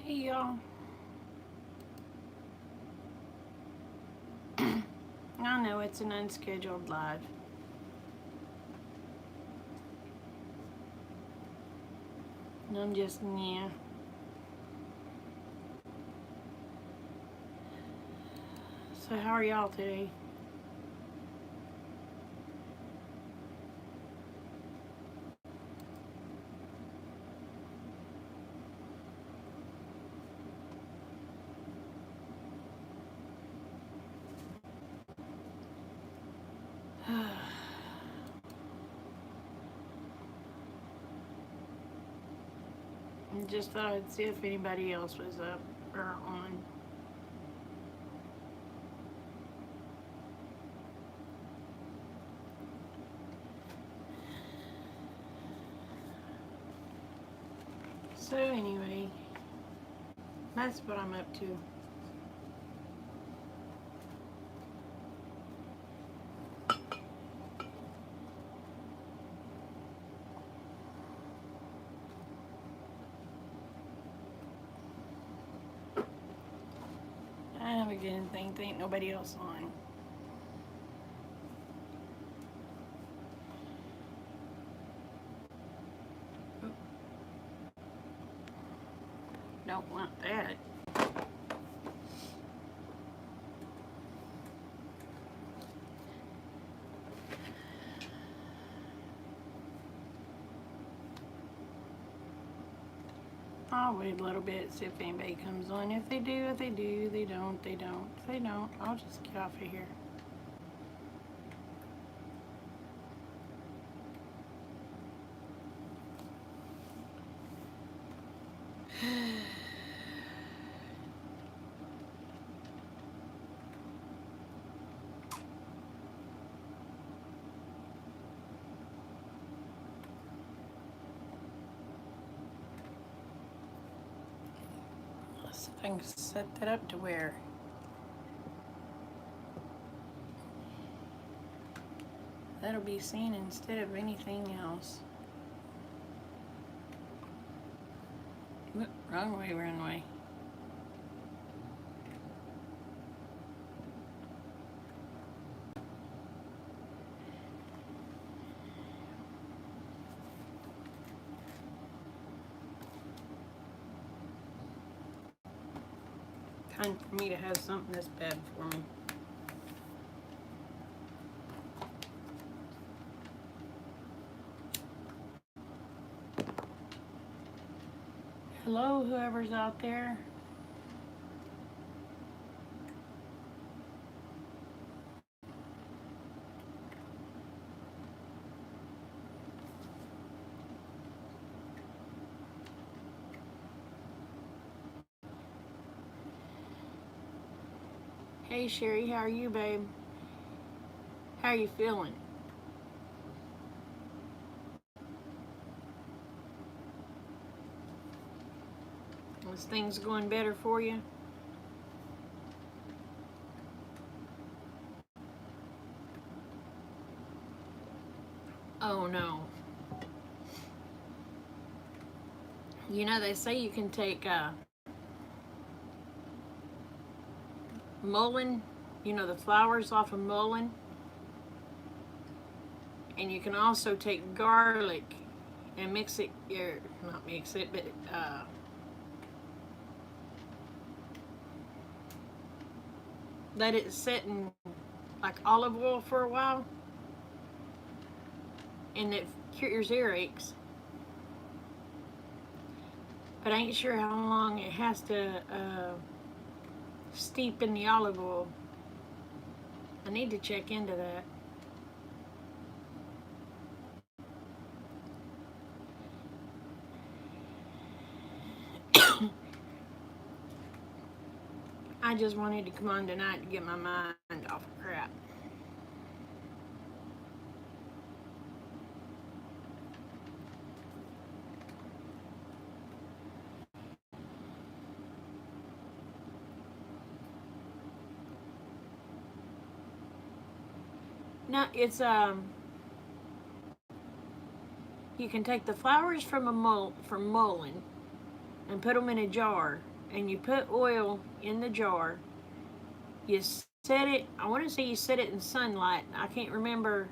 Hey y'all. I know it's an unscheduled live. And I'm just, yeah. So how are y'all today? Just thought I'd see if anybody else was up or on. So anyway, that's what I'm up to. I haven't get anything. There ain't nobody else on. Don't want that. I'll wait a little bit, see if anybody comes on. If they do, if they do, they don't, they don't. If they don't, I'll just get off of here. Let's see if I can set that up to where that'll be seen instead of anything else. Whoop, wrong way, wrong way. Time for me to have something this bad for me. Hello, whoever's out there. Hey Sherry, how are you, babe? How are you feeling? Is things going better for you? Oh no. You know, they say you can take mullein, you know, the flowers off of mullein, and you can also take garlic and mix it, or not mix it, but let it sit in like olive oil for a while, and it cures earaches. But I ain't sure how long it has to steep in the olive oil. I need to check into that. I just wanted to come on tonight to get my mind off of crap. No, it's you can take the flowers from from mullein and put them in a jar and you put oil in the jar. You set it, I want to say you set it in sunlight. I can't remember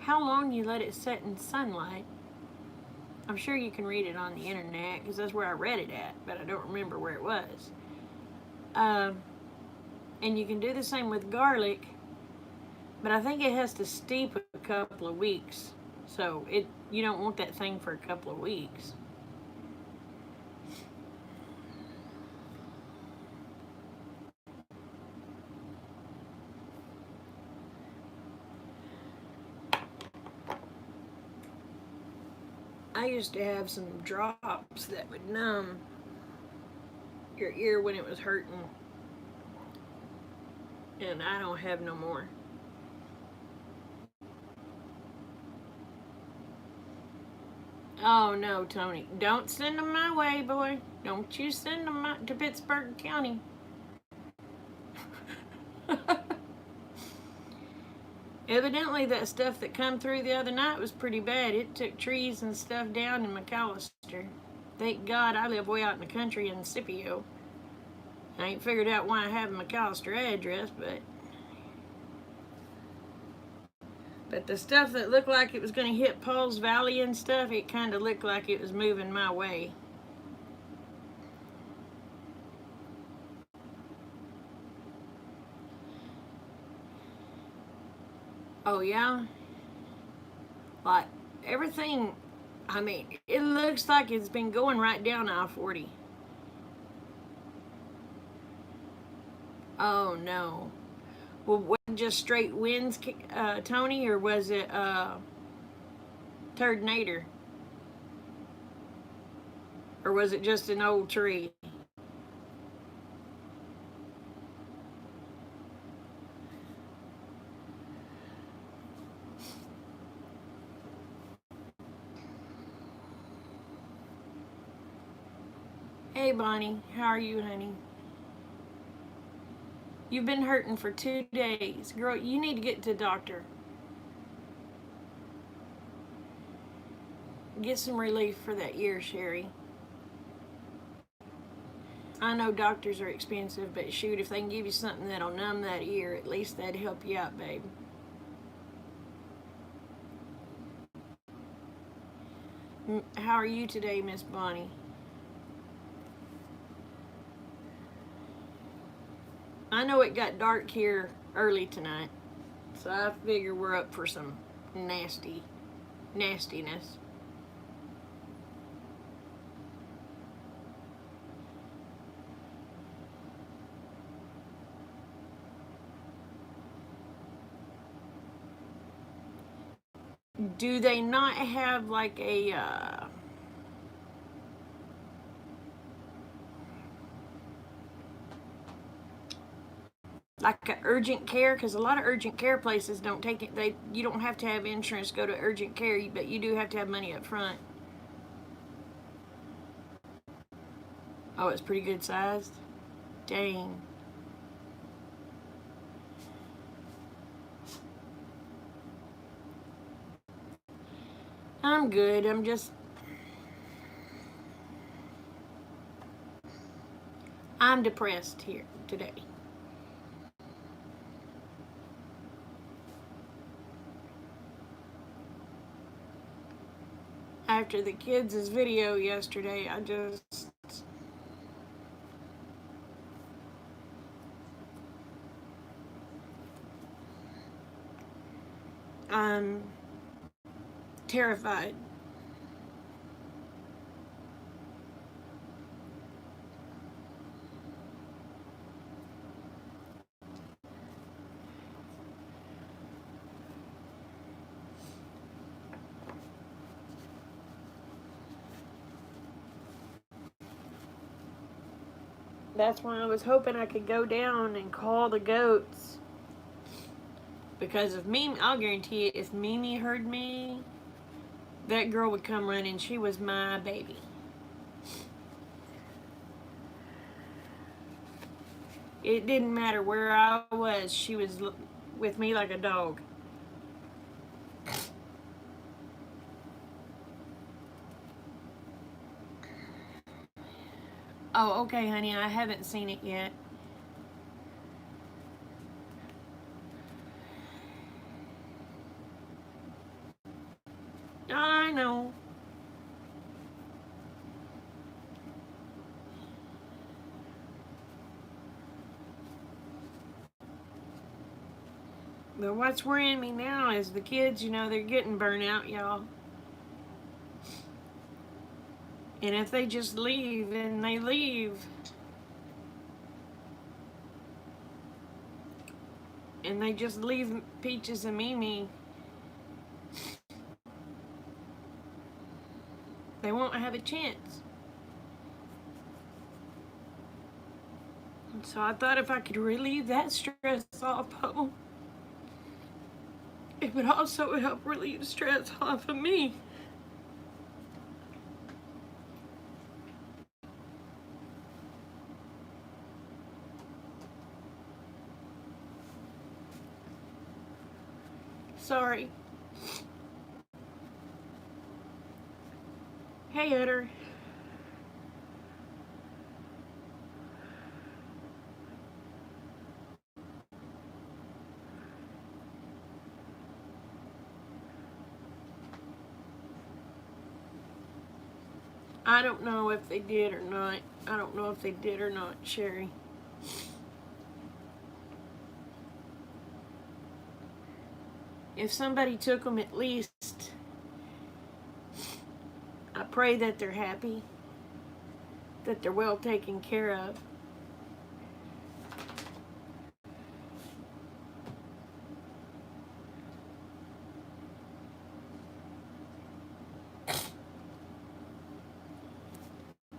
how long you let it set in sunlight. I'm sure you can read it on the internet because that's where I read it at, but I don't remember where it was. And you can do the same with garlic, but I think it has to steep a couple of weeks. So you don't want that thing for a couple of weeks. I used to have some drops that would numb your ear when it was hurting, and I don't have no more. Oh no, Tony, don't send them my way, boy. Don't you send them to Pittsburgh County. Evidently, that stuff that come through the other night was pretty bad. It took trees and stuff down in McAlester. Thank God I live way out in the country in Scipio. I ain't figured out why I have a McAlester address, but the stuff that looked like it was going to hit Paul's Valley and stuff, it kind of looked like it was moving my way. Oh yeah? Like, everything, I mean, it looks like it's been going right down I-40. Oh no. Well, was it just straight winds, Tony, or was it Turd-nader? Or was it just an old tree? Hey Bonnie, how are you, honey? You've been hurting for 2 days. Girl, you need to get to the doctor. Get some relief for that ear, Sherry. I know doctors are expensive, but shoot, if they can give you something that'll numb that ear, at least that'd help you out, babe. How are you today, Miss Bonnie? I know it got dark here early tonight, so I figure we're up for some nastiness. Do they not have like a urgent care? Because a lot of urgent care places don't take it. You don't have to have insurance to go to urgent care, but you do have to have money up front. Oh, it's pretty good sized. Dang. I'm good. I'm depressed here today. After the kids' video yesterday, I'm terrified. That's why I was hoping I could go down and call the goats. Because if Mimi, I'll guarantee you, if Mimi heard me, that girl would come running. She was my baby. It didn't matter where I was. She was with me like a dog. Oh, okay, honey. I haven't seen it yet. I know. But what's worrying me now is the kids, they're getting burnt out, y'all. And if they just leave and they leave, and they just leave Peaches and Mimi, they won't have a chance. And so I thought if I could relieve that stress off of them, it would also help relieve stress off of me. Sorry. Hey, Utter. I don't know if they did or not. I don't know if they did or not, Sherry. If somebody took them, at least I pray that they're happy, that they're well taken care of.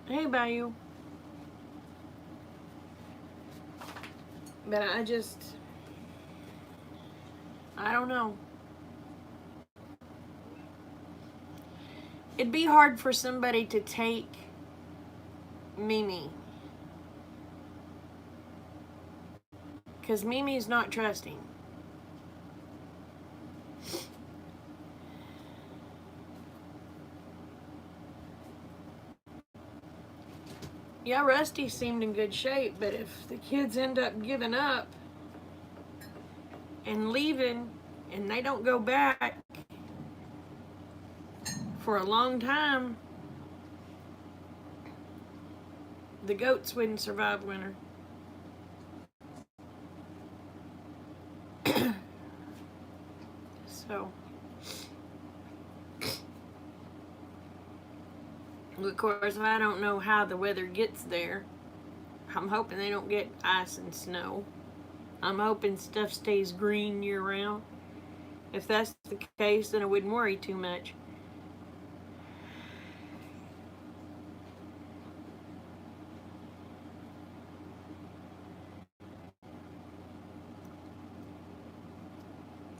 Hey, Bayou. But I don't know. It'd be hard for somebody to take Mimi. Because Mimi's not trusting. Yeah, Rusty seemed in good shape, but if the kids end up giving up and leaving and they don't go back for a long time, the goats wouldn't survive winter. So, of course, I don't know how the weather gets there. I'm hoping they don't get ice and snow. I'm hoping stuff stays green year round. If that's the case, then I wouldn't worry too much.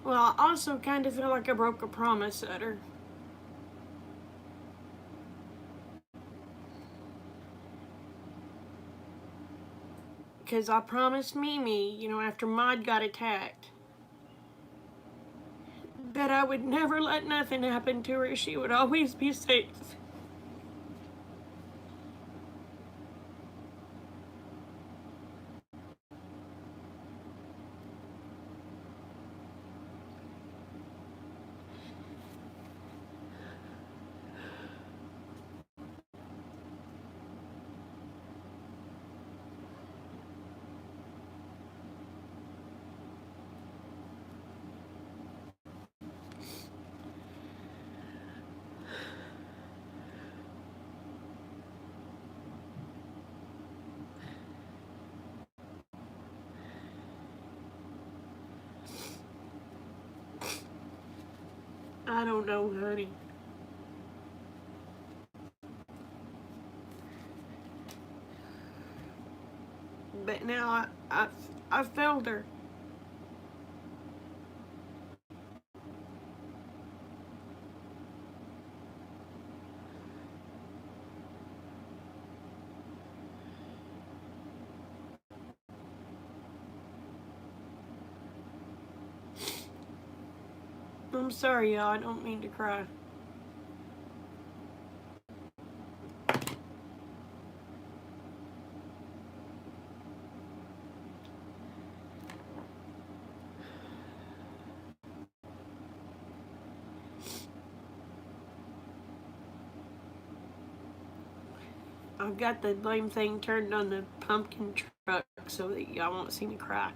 Well, I also kind of feel like I broke a promise, Utter. Because I promised Mimi, after Maud got attacked, that I would never let nothing happen to her. She would always be safe. I don't know, honey. But now I've failed her. I'm sorry, y'all. I don't mean to cry. I've got the blame thing turned on the pumpkin truck so that y'all won't see me cry.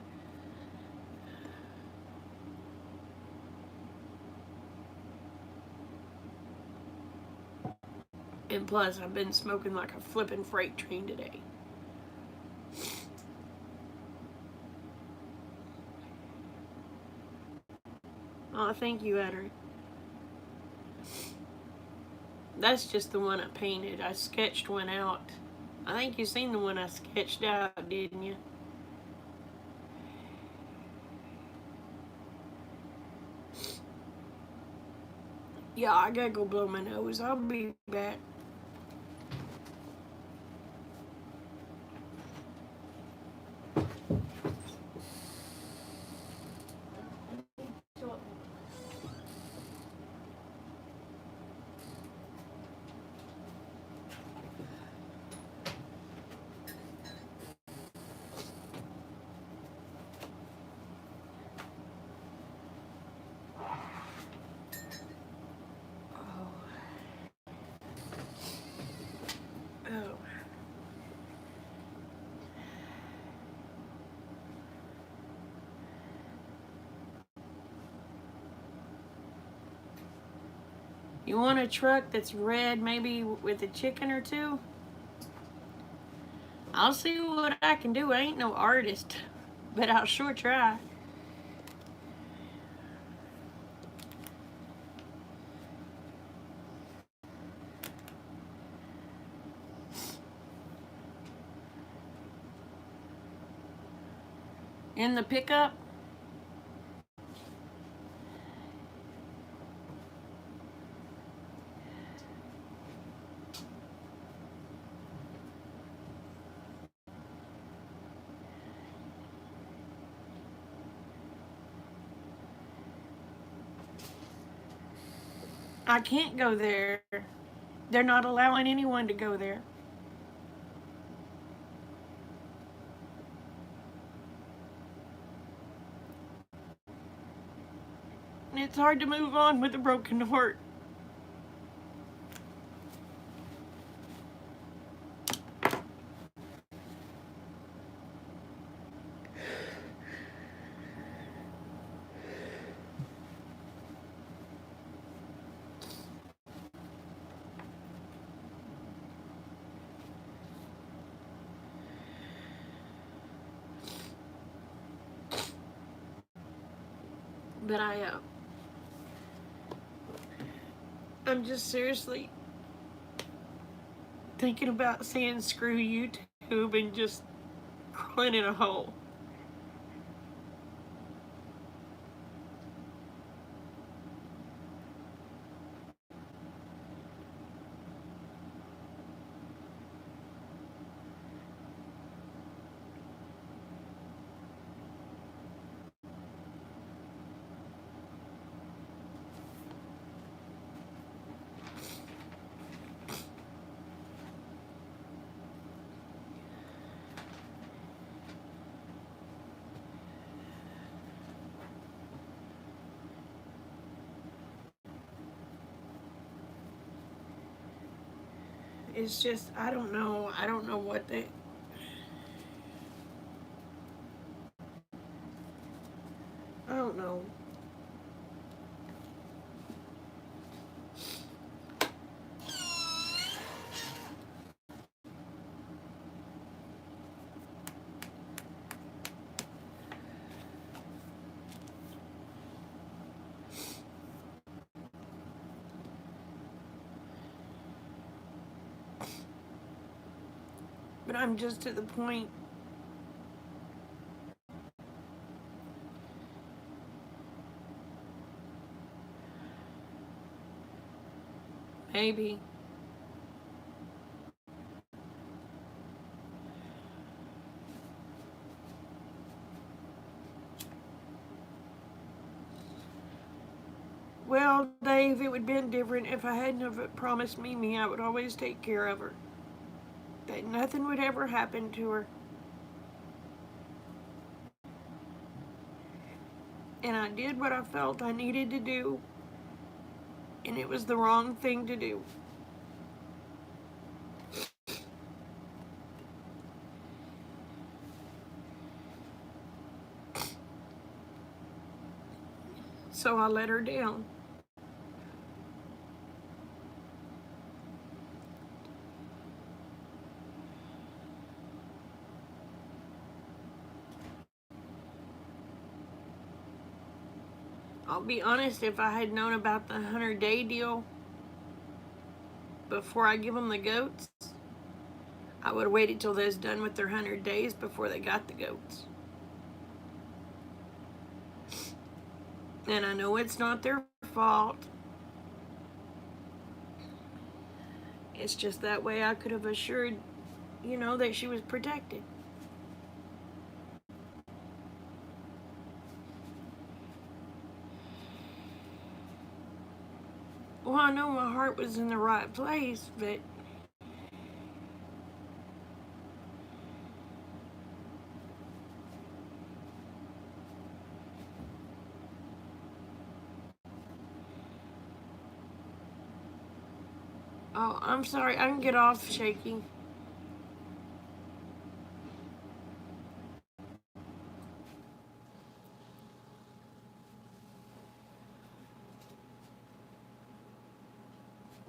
And plus, I've been smoking like a flippin' freight train today. Oh, thank you, Edric. That's just the one I painted. I sketched one out. I think you seen the one I sketched out, didn't you? Yeah, I gotta go blow my nose. I'll be back. Oh. You want a truck that's red, maybe with a chicken or two? I'll see what I can do. I ain't no artist, but I'll sure try. In the pickup? I can't go there. They're not allowing anyone to go there. It's hard to move on with a broken heart. But I'm just seriously thinking about saying screw YouTube and just crawling in a hole. It's just, I don't know. I don't know what they. I don't know. But I'm just to the point. Maybe. Well, Dave, it would have been different if I hadn't have promised Mimi I would always take care of her. That nothing would ever happen to her. And I did what I felt I needed to do. And it was the wrong thing to do. So I let her down. I'll be honest, if I had known about the 100-day deal before I give them the goats, I would have waited till they was done with their 100 days before they got the goats. And I know it's not their fault. It's just that way I could have assured, that she was protected. Well, I know my heart was in the right place, but oh, I'm sorry. I can get off, Shaky.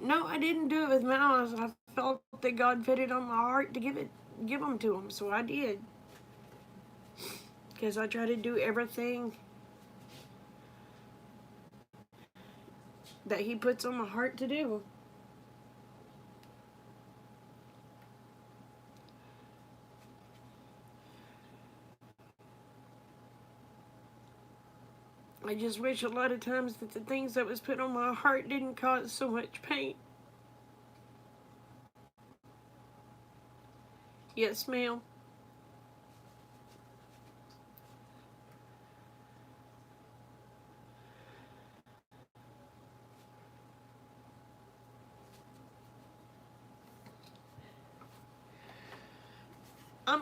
No, I didn't do it with malice. I felt that God put it on my heart to give them to him, so I did. Because I try to do everything that he puts on my heart to do. I just wish a lot of times that the things that was put on my heart didn't cause so much pain. Yes, ma'am.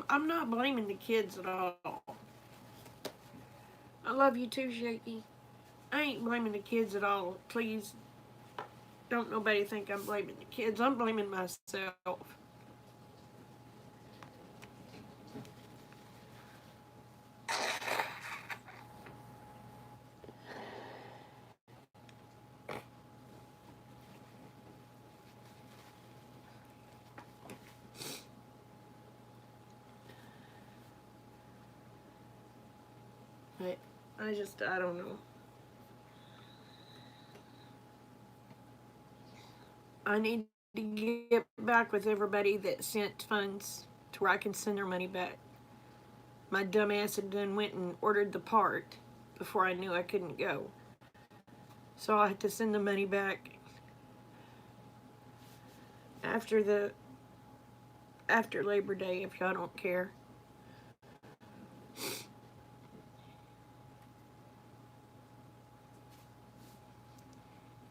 I'm not blaming the kids at all. I love you too, Shaky. I ain't blaming the kids at all. Please don't nobody think I'm blaming the kids. I'm blaming myself. But I don't know. I need to get back with everybody that sent funds to where I can send their money back. My dumbass had done went and ordered the part before I knew I couldn't go. So I had to send the money back after Labor Day if y'all don't care.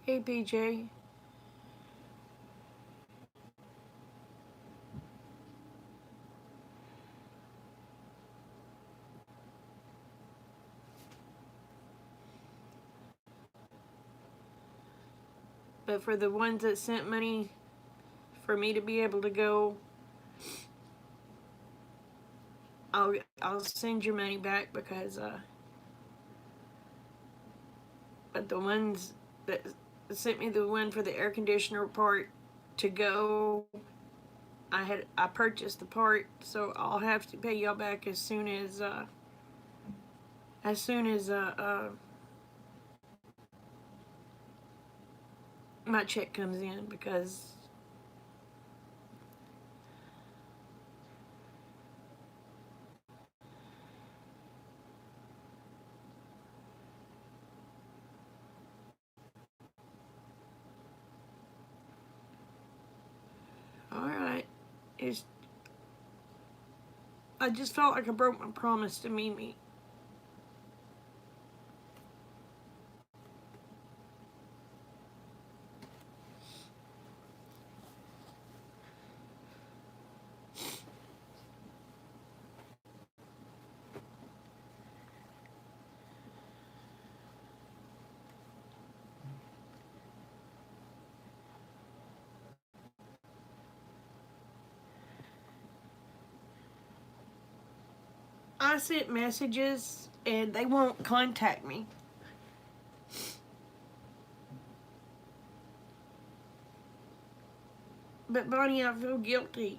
Hey PJ. But for the ones that sent money for me to be able to go, I'll send your money back because but the ones that sent me the one for the air conditioner part to go, I purchased the part, so I'll have to pay y'all back as soon as my check comes in because all right, it's I just felt like I broke my promise to Mimi. I sent messages and they won't contact me. But Bonnie, I feel guilty.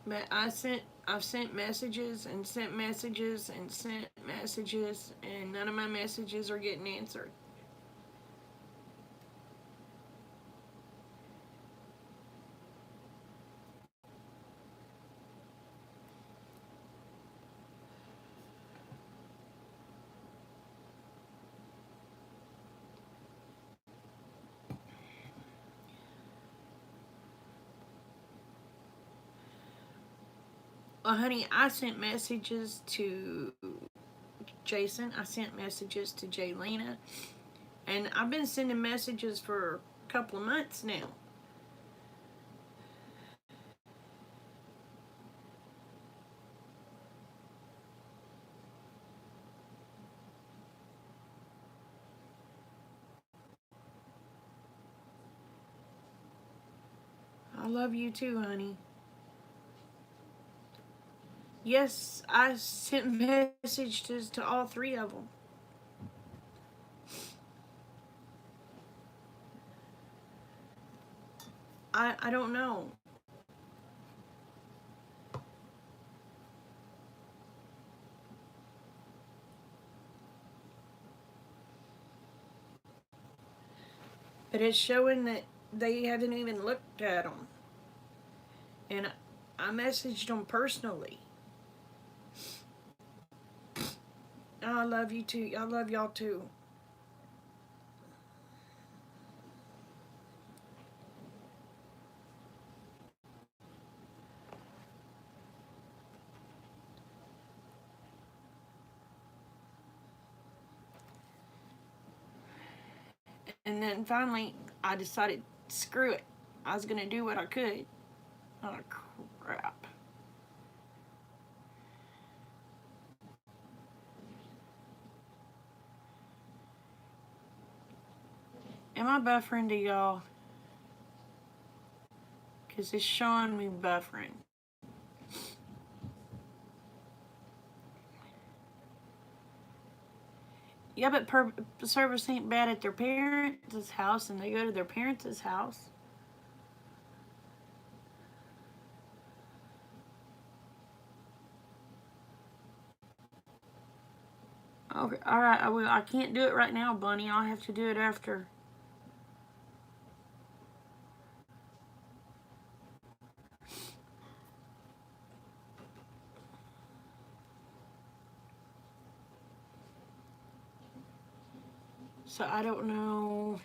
But I've sent messages and sent messages and sent messages, and none of my messages are getting answered. Well, honey, I sent messages to Jason. I sent messages to Jaylena. And I've been sending messages for a couple of months now. I love you too, honey. Yes, I sent messages to all three of them. I don't know. But it's showing that they haven't even looked at them. And I messaged them personally. I love you too. I love y'all too. And then finally, I decided, screw it. I was going to do what I could. Oh, crap. Am I buffering to y'all? Because it's showing me buffering. Yeah, but service ain't bad at their parents' house, and they go to their parents' house. Okay, all right. I can't do it right now, Bunny. I'll have to do it after. So I don't know.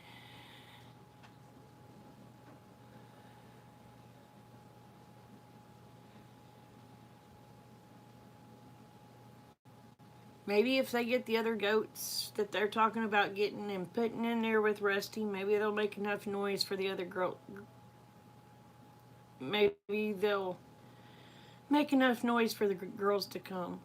Maybe if they get the other goats that they're talking about getting and putting in there with Rusty, maybe they'll make enough noise for the other girl. Maybe they'll make enough noise for the girls to come.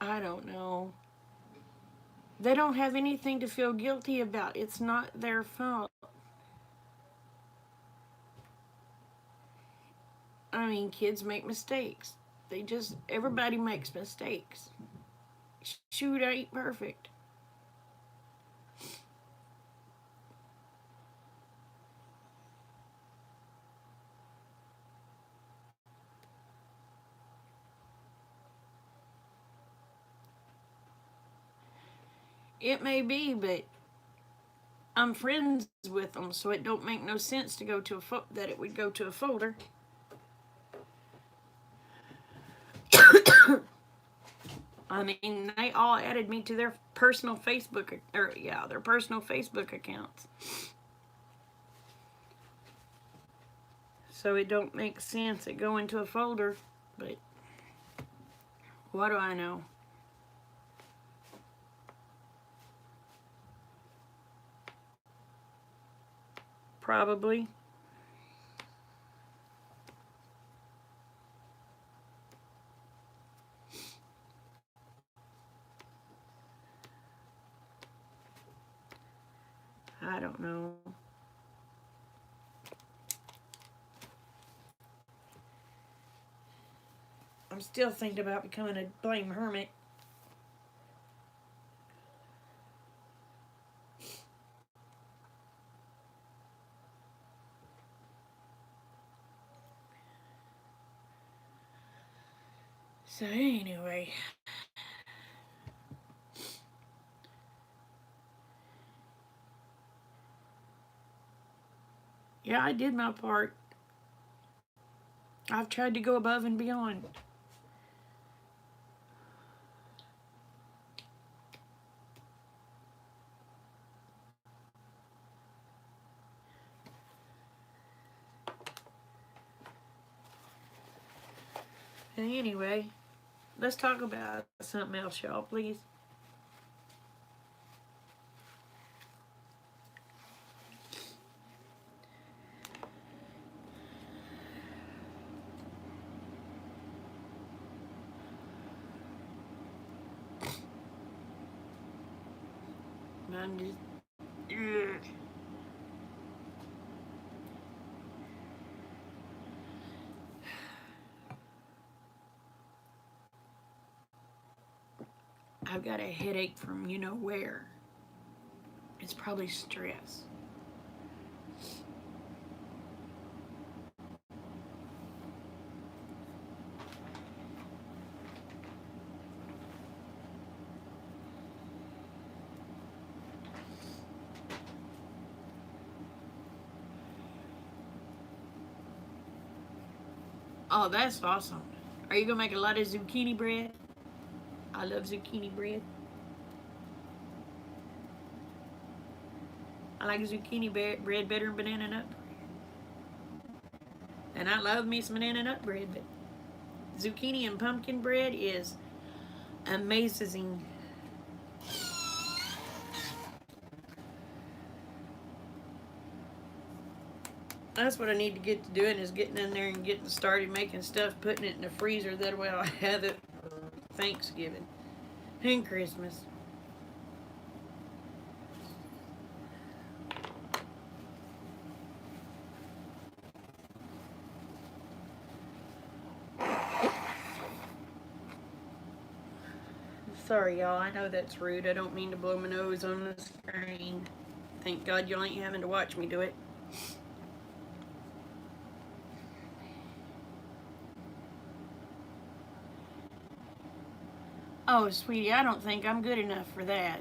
I don't know. They don't have anything to feel guilty about. It's not their fault. I mean, kids make mistakes. Everybody makes mistakes. Shoot, I ain't perfect. It may be, but I'm friends with them, so it don't make no sense to go to that it would go to a folder. I mean, they all added me to their personal Facebook, their personal Facebook accounts. So it don't make sense it go into a folder, but what do I know? Probably. I don't know. I'm still thinking about becoming a blame hermit. So anyway, yeah, I did my part. I've tried to go above and beyond. And anyway, let's talk about something else, y'all, please. I'm just. Ugh. I've got a headache from you know where. It's probably stress. Oh, that's awesome. Are you gonna make a lot of zucchini bread? I love zucchini bread. I like zucchini bread better than banana nut bread. And I love me some banana nut bread, but zucchini and pumpkin bread is amazing. That's what I need to get to doing is getting in there and getting started making stuff, putting it in the freezer. That way I'll have it for Thanksgiving and Christmas. Sorry, y'all. I know that's rude. I don't mean to blow my nose on the screen. Thank God y'all ain't having to watch me do it. Oh, sweetie, I don't think I'm good enough for that.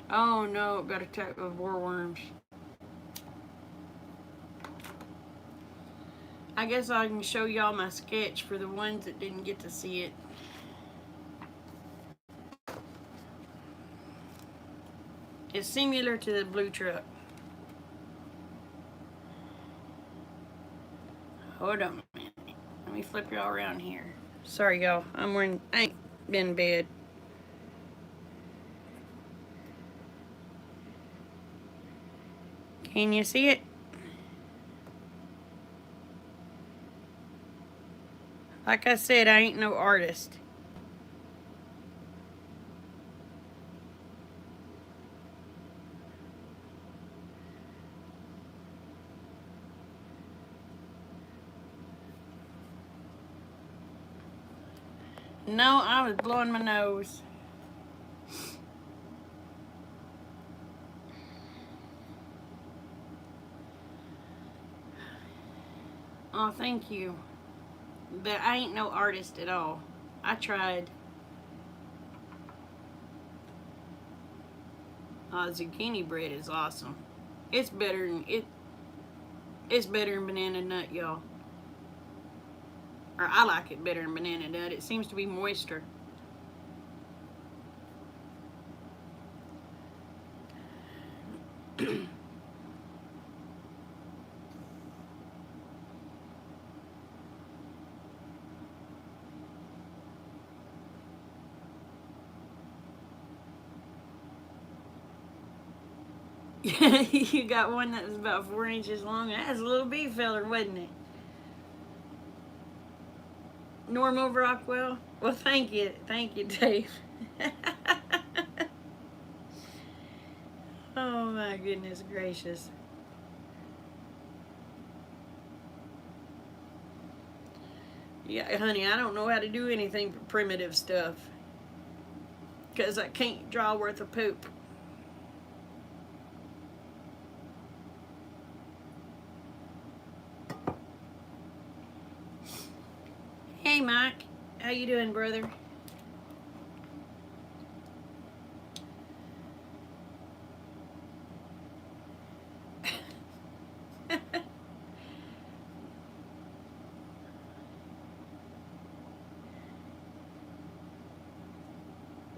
Oh no, got attacked with warworms. I guess I can show y'all my sketch for the ones that didn't get to see it. It's similar to the blue truck. Hold on a minute. Let me flip y'all around here. Sorry, y'all. I ain't been in bed. Can you see it? Like I said, I ain't no artist. No, I was blowing my nose. Oh, thank you. But I ain't no artist at all. I tried. Zucchini bread is awesome. It's better than it. It's better than banana nut, y'all. Or I like it better than banana nut. It seems to be moister. You got one that was about 4 inches long. That was a little bee feller, wasn't it? Normal Rockwell? Well, thank you. Thank you, Dave. Oh, my goodness gracious. Yeah, honey, I don't know how to do anything but primitive stuff. Because I can't draw worth a poop. Hey, Mike. How you doing, brother?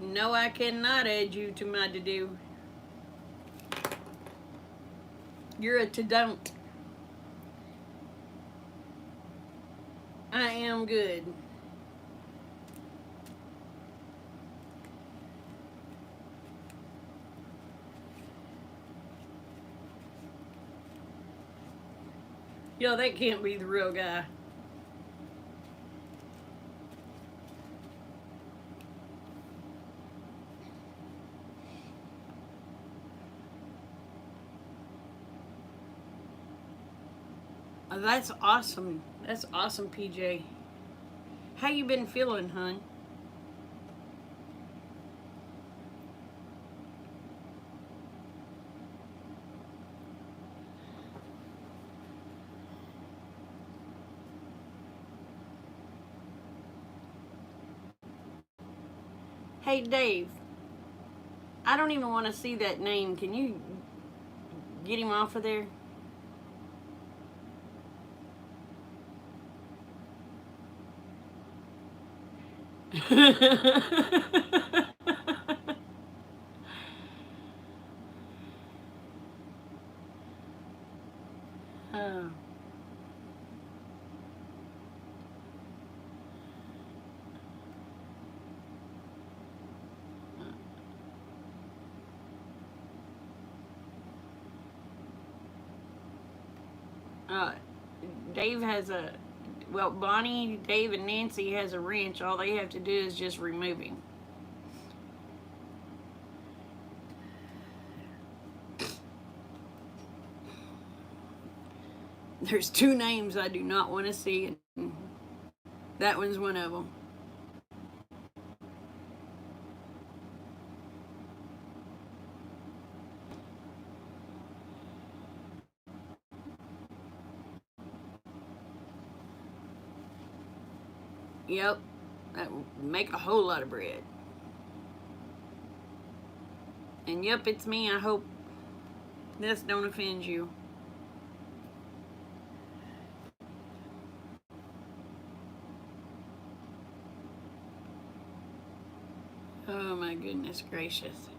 No, I cannot add you to my to-do. You're a to-don't. I am good. Yo, that can't be the real guy. That's awesome. That's awesome, PJ. How you been feeling, hun? Hey, Dave. I don't even want to see that name. Can you get him off of there? Oh. Uh, Dave has a, well, Bonnie, Dave, and Nancy has a wrench. All they have to do is just remove him. There's two names I do not want to see, and that one's one of them. Yep, that will make a whole lot of bread. And yep, it's me. I hope this don't offend you. Oh my goodness gracious.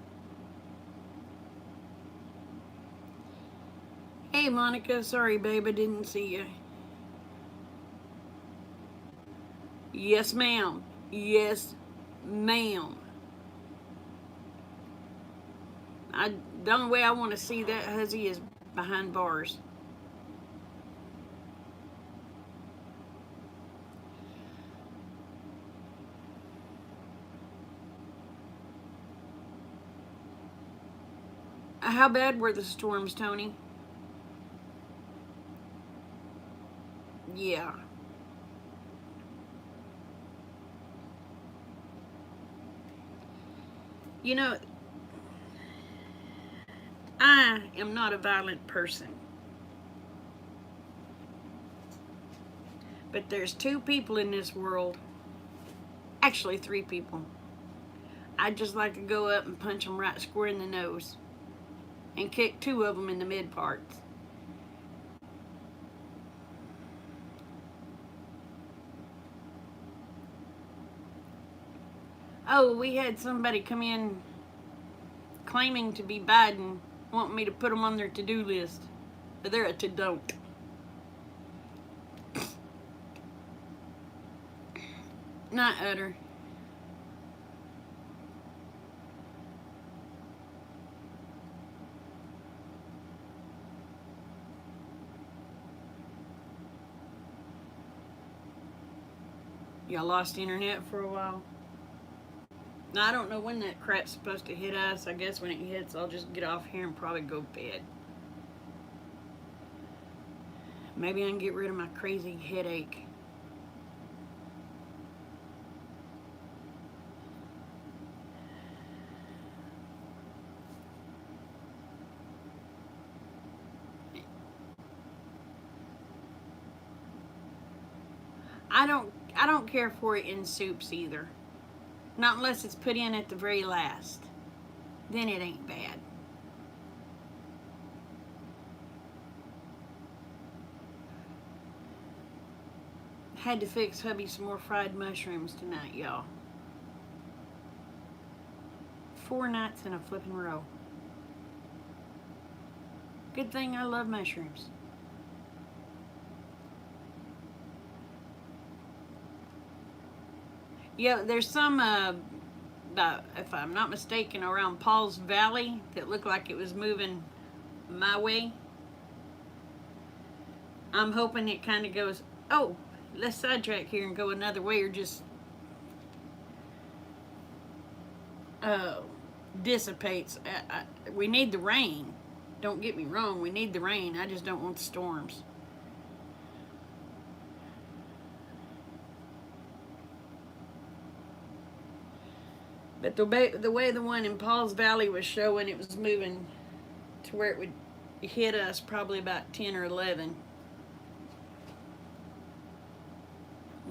Hey Monica, sorry babe, I didn't see you. Yes ma'am. Yes ma'am. The only way I want to see that hussy is behind bars. How bad were the storms, Tony? Yeah. You know, I am not a violent person. But there's two people in this world, actually three people. I'd just like to go up and punch them right square in the nose and kick two of them in the mid parts. Oh, we had somebody come in claiming to be Biden, wanting me to put them on their to-do list. But they're a to-don't. Not utter. Y'all lost internet for a while. Now, I don't know when that crap's supposed to hit us. I guess when it hits, I'll just get off here and probably go to bed. Maybe I can get rid of my crazy headache. I don't care for it in soups either. Not unless it's put in at the very last. Then it ain't bad. Had to fix hubby some more fried mushrooms tonight, y'all. 4 nights in a flipping row. Good thing I love mushrooms. Yeah, there's some, if I'm not mistaken, around Paul's Valley that looked like it was moving my way. I'm hoping it kind of goes, oh, let's sidetrack here and go another way, or just dissipates. We need the rain. Don't get me wrong, we need the rain. I just don't want the storms. But the way the one in Paul's Valley was showing, it was moving to where it would hit us probably about 10 or 11.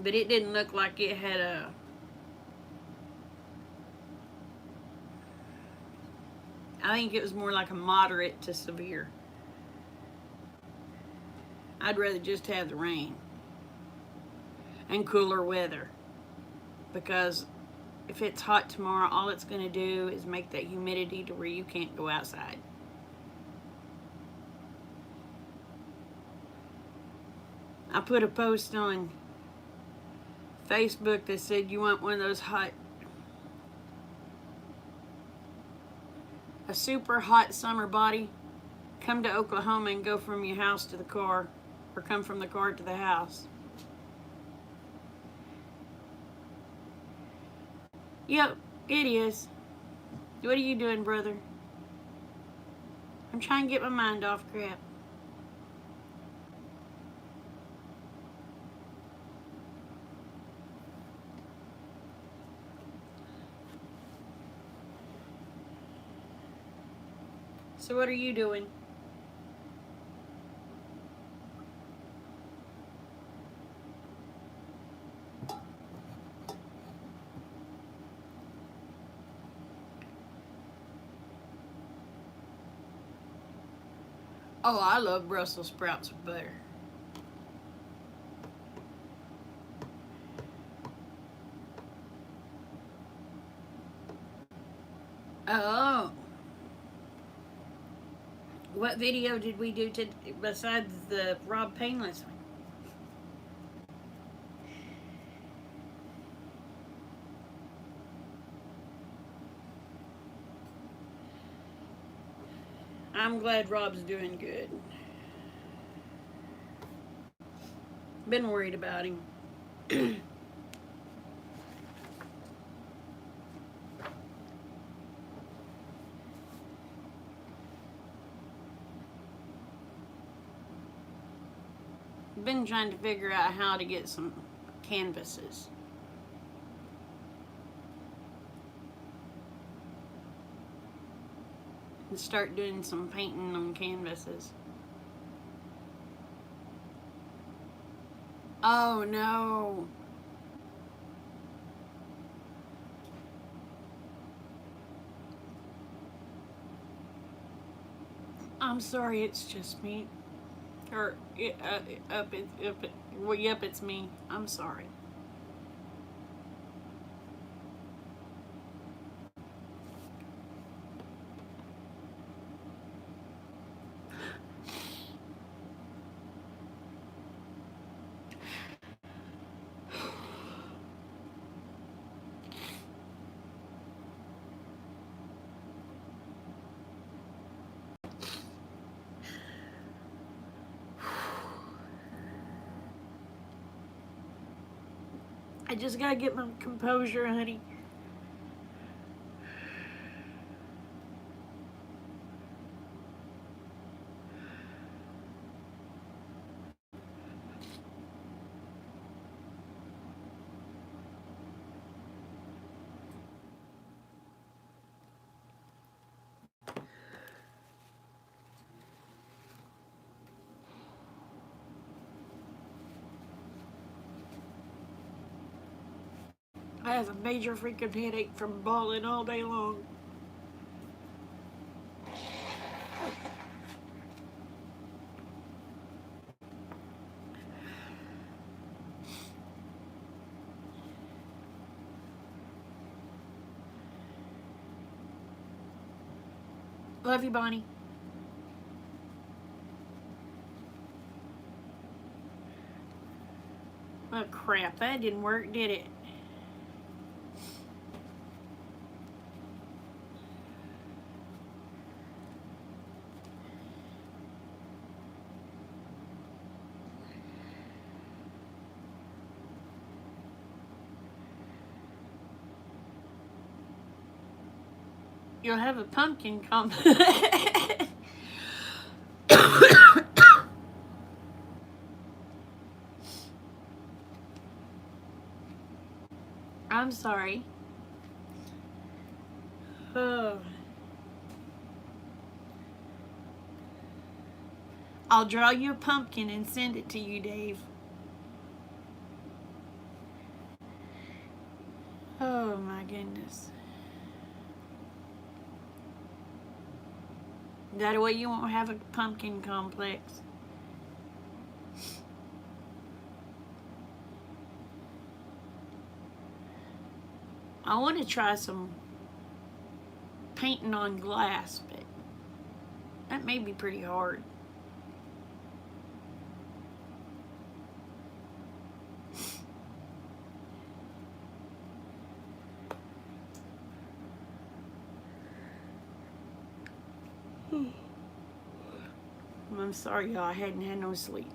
But it didn't look like it had a... I think it was more like a moderate to severe. I'd rather just have the rain and cooler weather, because if it's hot tomorrow, all it's going to do is make that humidity to where you can't go outside. I put a post on Facebook that said, you want one of those a super hot summer body? Come to Oklahoma and go from your house to the car, or come from the car to the house. Yep, it is. What are you doing, brother? I'm trying to get my mind off crap. So what are you doing? Oh, I love Brussels sprouts with butter. Oh. What video did we do besides the Rob Painless one? I'm glad Rob's doing good. Been worried about him. Been trying to figure out how to get some canvases. And start doing some painting on canvases. Oh no. I'm sorry, it's just me. Or, well, yep, it's me. I'm sorry. I just gotta get my composure, honey. I have a major freaking headache from bawling all day long. Love you, Bonnie. Oh crap, that didn't work, did it? You'll have a pumpkin come. I'm sorry. Oh. I'll draw you a pumpkin and send it to you, Dave. Oh my goodness. That way you won't have a pumpkin complex. I want to try some painting on glass, but that may be pretty hard. I'm sorry, y'all. I hadn't had no sleep.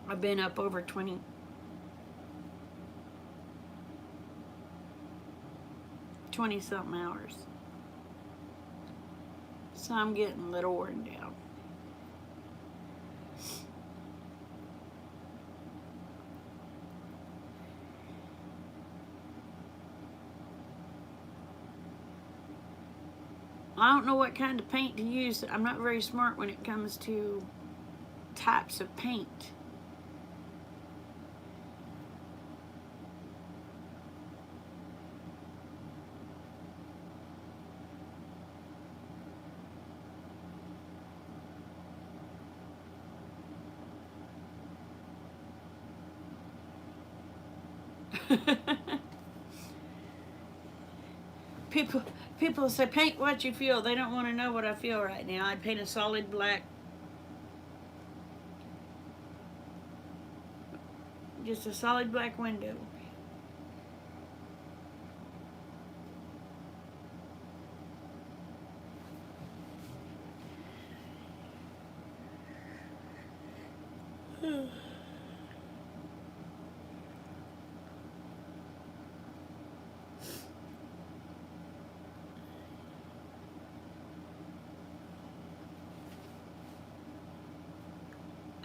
I've been up over 20 something hours. So I'm getting a little worn down. I don't know what kind of paint to use. I'm not very smart when it comes to types of paint. People say paint what you feel. They don't want to know what I feel right now. I'd paint a solid black, just a solid black window.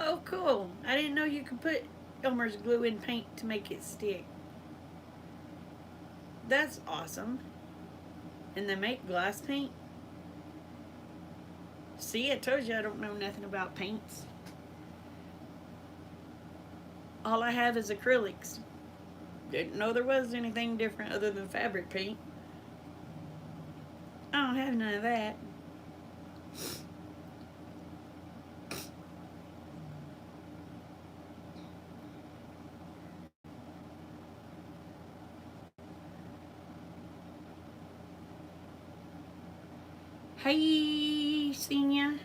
Oh, cool. I didn't know you could put Elmer's glue in paint to make it stick. That's awesome. And they make glass paint? See, I told you I don't know nothing about paints. All I have is acrylics. Didn't know there was anything different other than fabric paint. I don't have none of that. Hey, Senior.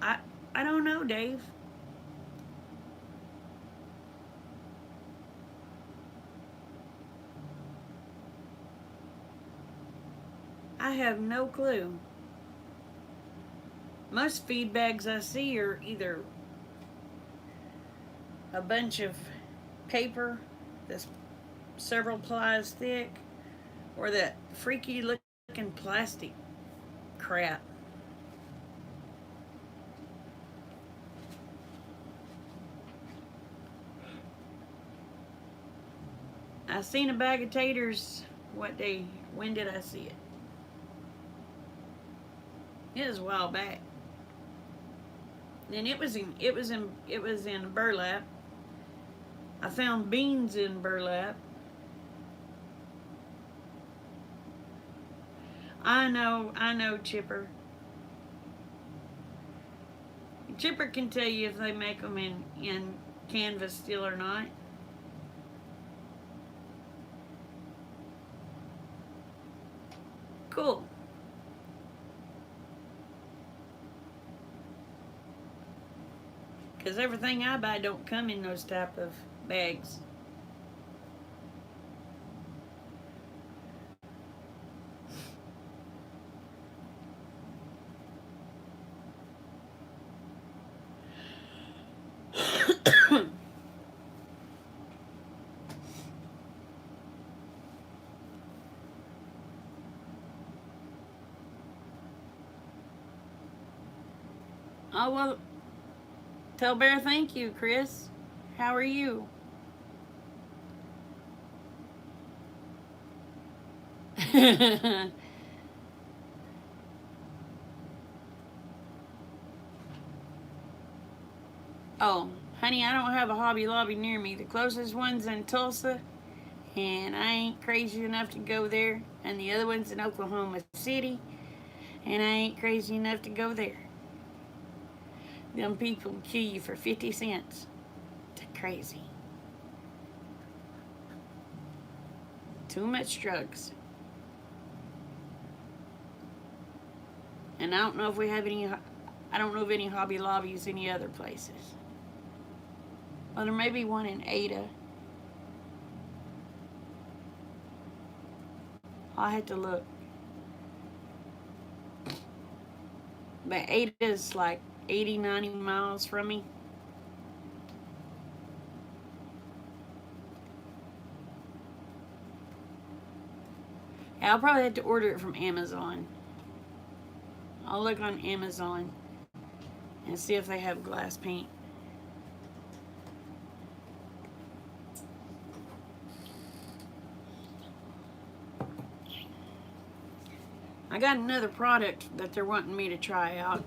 I don't know, Dave. I I have no clue. Most feed bags I see are either a bunch of paper that's several plies thick or that freaky looking plastic crap. I seen a bag of taters. What day? When did I see it? It was a while back. And it was in burlap. I found beans in burlap. I know, Chipper. Chipper can tell you if they make them in canvas steel or not. Cool. Because everything I buy don't come in those type of bags. Oh, well, tell Bear thank you, Chris. How are you? Oh, honey, I don't have a Hobby Lobby near me. The closest one's in Tulsa, and I ain't crazy enough to go there. And the other one's in Oklahoma City, and I ain't crazy enough to go there. Them people kill you for 50 cents. It's crazy. Too much drugs. And I don't know if we have any, I don't know of any Hobby Lobbies any other places. Well, there may be one in Ada. I'll have to look. But Ada is like 80, 90 miles from me. Yeah, I'll probably have to order it from Amazon. I'll look on Amazon and see if they have glass paint. I got another product that they're wanting me to try out.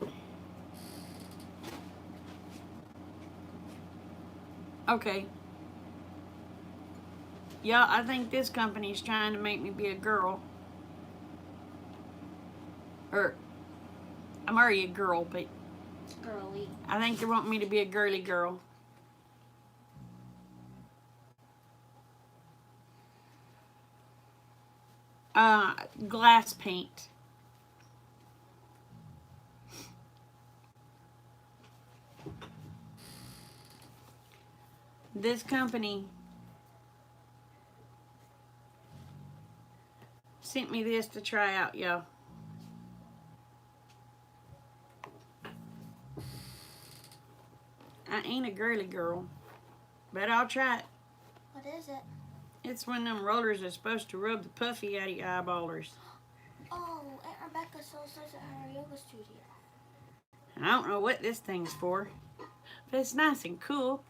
Okay. Yeah, I think this company's trying to make me be a girl. Or, I'm already a girl, but girly. I think they want me to be a girly girl. Glass paint. This company sent me this to try out, y'all. I ain't a girly girl, but I'll try it. What is it? It's when them rollers are supposed to rub the puffy out of your eyeballers. Oh, Aunt Rebecca sells those at her yoga studio. I don't know what this thing's for, but it's nice and cool.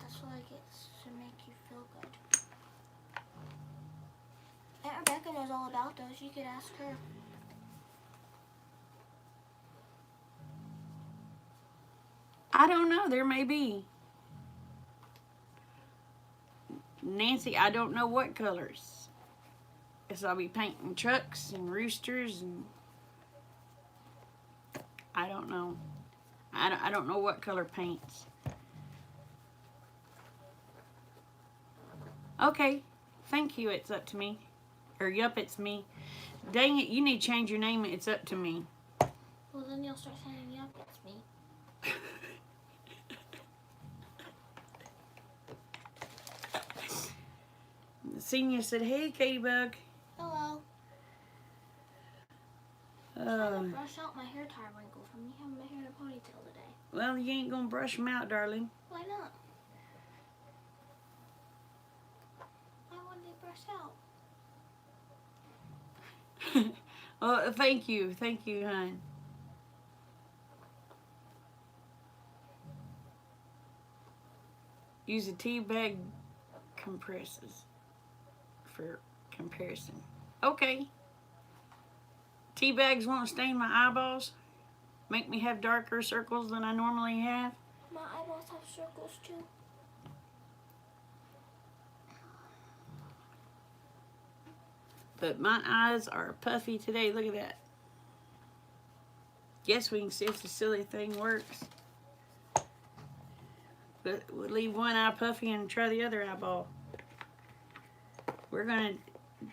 That's what I get to make you feel good. Aunt Rebecca knows all about those. You could ask her. I don't know. There may be. Nancy, I don't know what colors. Guess I'll be painting trucks and roosters and I don't know. I don't know what color paints. Okay. Thank you. It's up to me. Or yup, it's me. Dang it, you need to change your name. It's up to me. Well, then you'll start saying, yup, it's me. The senior said, hey, Katybug. Hello. brush out my hair tie wrinkle from me having my hair in a ponytail today. Well, you ain't gonna brush them out, darling. Why not? I want to brush out. Well, thank you, hon. Use a tea bag compresses for comparison. Okay. Tea bags won't stain my eyeballs. Make me have darker circles than I normally have. My eyeballs have circles too. But my eyes are puffy today. Look at that. Guess we can see if the silly thing works. But we'll leave one eye puffy and try the other eyeball. We're going to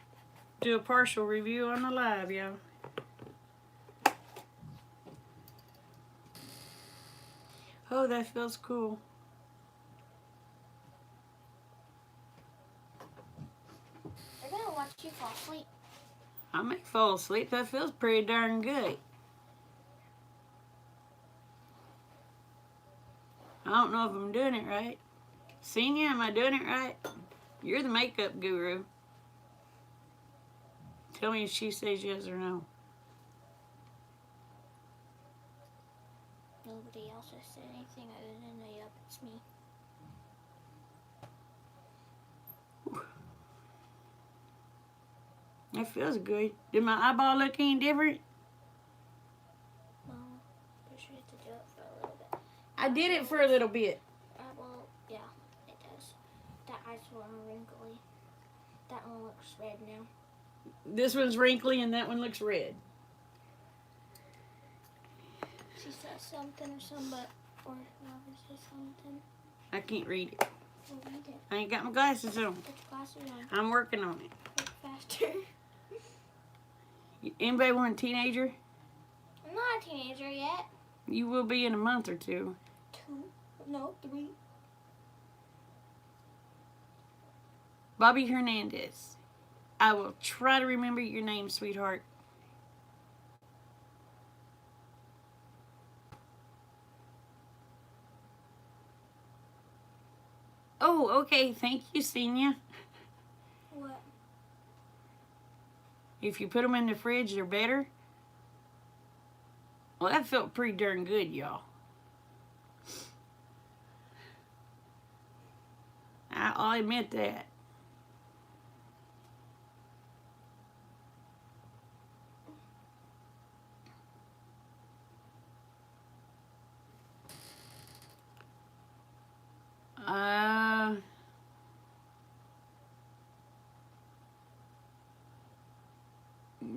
do a partial review on the live, y'all. Oh, that feels cool. They're going to watch you fall asleep. I may fall asleep. That feels pretty darn good. I don't know if I'm doing it right. Senior, am I doing it right? You're the makeup guru. Tell me if she says yes or no. Nobody else has said anything other than the yup, it's me. That feels good. Did my eyeball look any different? No, but you have to do it for a little bit. I did it for a little bit. Well, yeah, it does. That eye's a little wrinkly. That one looks red now. This one's wrinkly and that one looks red. She said something or something, or Robin said something. I can't read it. We'll read it. I ain't got my glasses on. Put your glasses on. I'm working on it. Work faster. Anybody want a teenager? I'm not a teenager yet. You will be in a month or two. 2? No, 3. Bobby Hernandez. I will try to remember your name, sweetheart. Oh, okay. Thank you, Senior. What? If you put them in the fridge, they're better. Well, that felt pretty darn good, y'all. I'll admit that.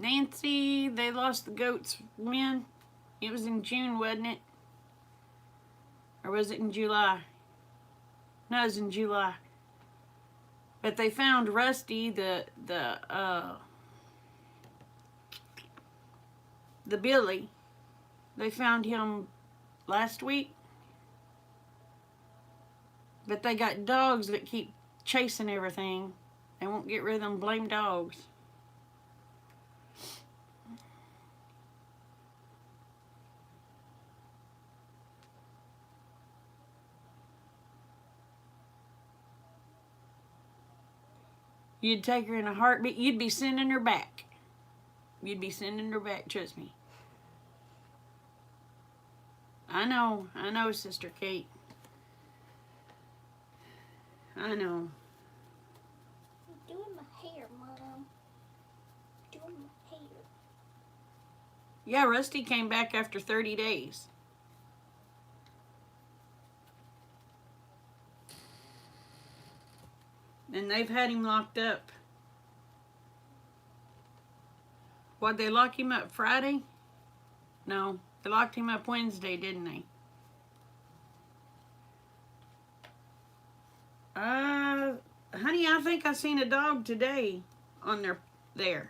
Nancy, they lost the goats when? It was in June, wasn't it? Or was it in July? No, it was in July. But they found Rusty, the Billy. They found him last week. But they got dogs that keep chasing everything. They won't get rid of them blame dogs. You'd take her in a heartbeat. You'd be sending her back. You'd be sending her back, trust me. I know, Sister Kate. I know. I'm doing my hair, Mom. Doing my hair. Yeah, Rusty came back after 30 days. And they've had him locked up. What, they lock him up Friday? No, they locked him up Wednesday, didn't they? Honey, I think I seen a dog today on there.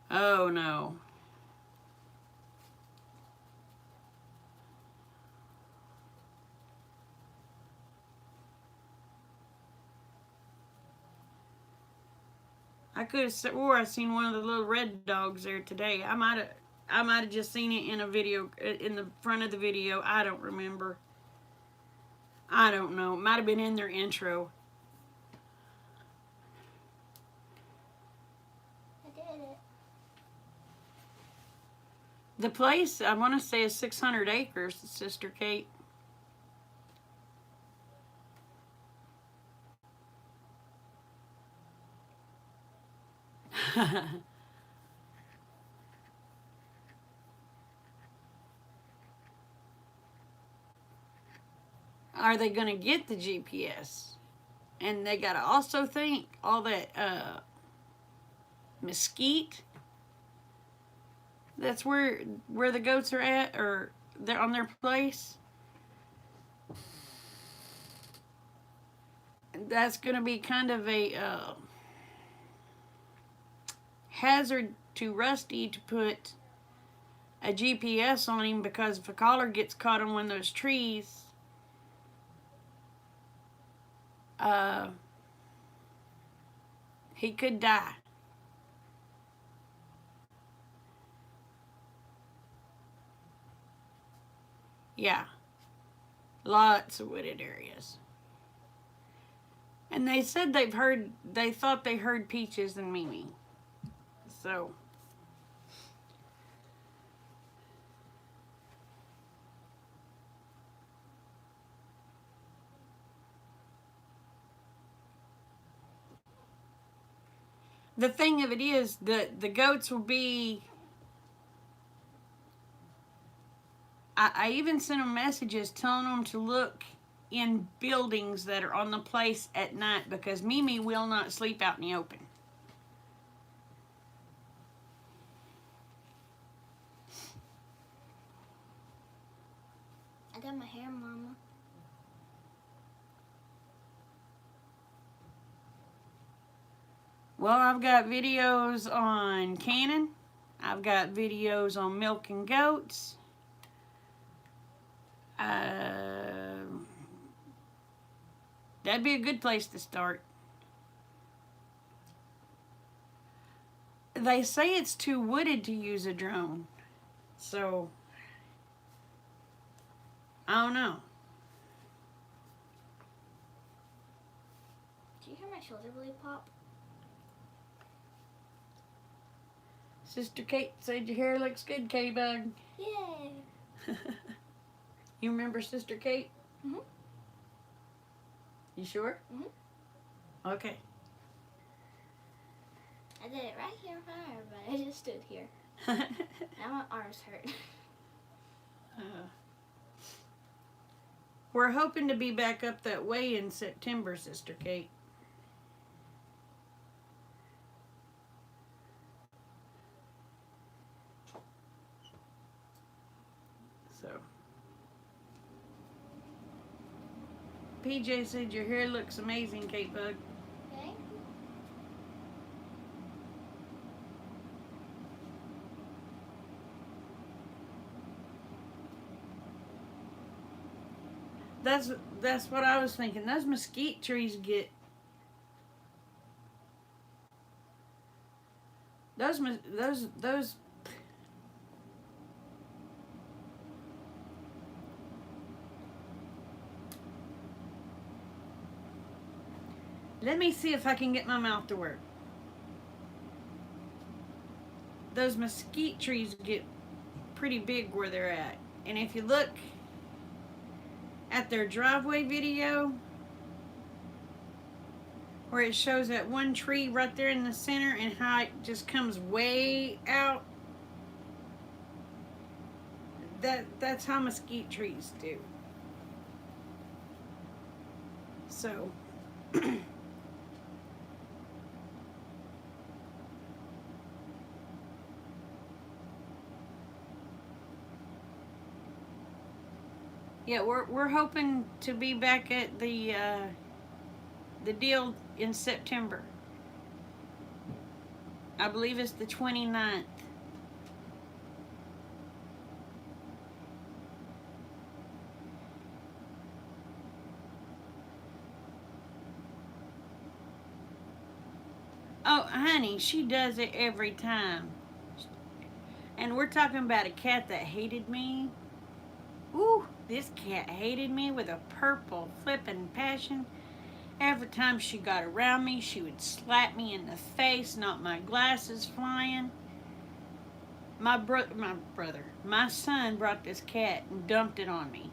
Oh no. I could have swore I seen one of the little red dogs there today. I might have just seen it in a video, in the front of the video. I don't remember. I don't know. It might have been in their intro. I did it. The place, I want to say, is 600 acres, Sister Kate. Are they going to get the GPS? And they got to also think all that mesquite. That's where the goats are at, or they're on their place. That's going to be kind of a hazard to Rusty to put a GPS on him, because if a collar gets caught on one of those trees, he could die. Yeah, lots of wooded areas. And they said they thought they heard Peaches and Mimi. So the thing of it is that the goats will be, I even sent them messages telling them to look in buildings that are on the place at night, because Mimi will not sleep out in the open. I got my hair, Mama. Well, I've got videos on Canon. I've got videos on milking goats. That'd be a good place to start. They say it's too wooded to use a drone. So, I don't know. Do you hear my shoulder blade pop? Sister Kate said your hair looks good, K-Bug. Yay! You remember Sister Kate? Mm-hmm. You sure? Mm-hmm. Okay. I did it right here in front of everybody. I just stood here. Now my arms hurt. We're hoping to be back up that way in September, Sister Kate. So, PJ said your hair looks amazing, Kate Bug. Okay. That's what I was thinking. Those mesquite trees get those. Let me see if I can get my mouth to work. Those mesquite trees get pretty big where they're at. And if you look at their driveway video, where it shows that one tree right there in the center and how it just comes way out, that's how mesquite trees do. So yeah, we're hoping to be back at the deal in September. I believe it's the 29th. Oh, honey, she does it every time. And we're talking about a cat that hated me. Ooh, this cat hated me with a purple flippin' passion. Every time she got around me, she would slap me in the face, knock my glasses flying. My son brought this cat and dumped it on me.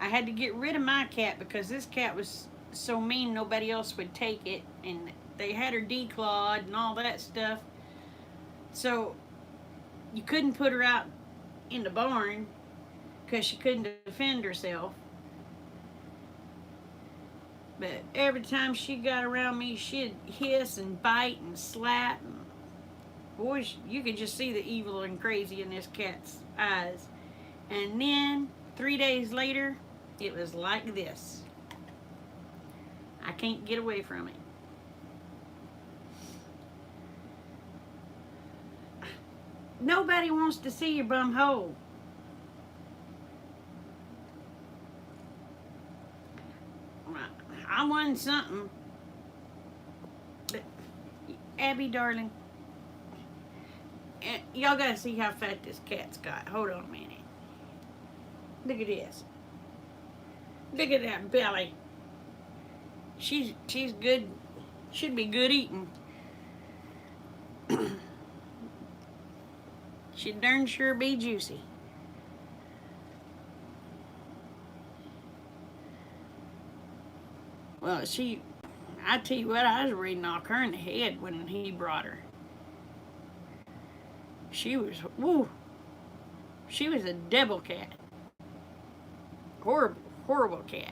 I had to get rid of my cat because this cat was so mean nobody else would take it, and they had her declawed and all that stuff. So you couldn't put her out in the barn because she couldn't defend herself. But every time she got around me, she'd hiss and bite and slap. And boy, you could just see the evil and crazy in this cat's eyes. And then 3 days later, it was like this. I can't get away from it. Nobody wants to see your bum hole. I won something. But, Abby, darling, y'all gotta see how fat this cat's got. Hold on a minute. Look at this. Look at that belly. She's good. Should be good eating. Should darn sure be juicy. Well, I tell you what, I was ready to knock her in the head when he brought her. She was, woo, she was a devil cat. Horrible, horrible cat.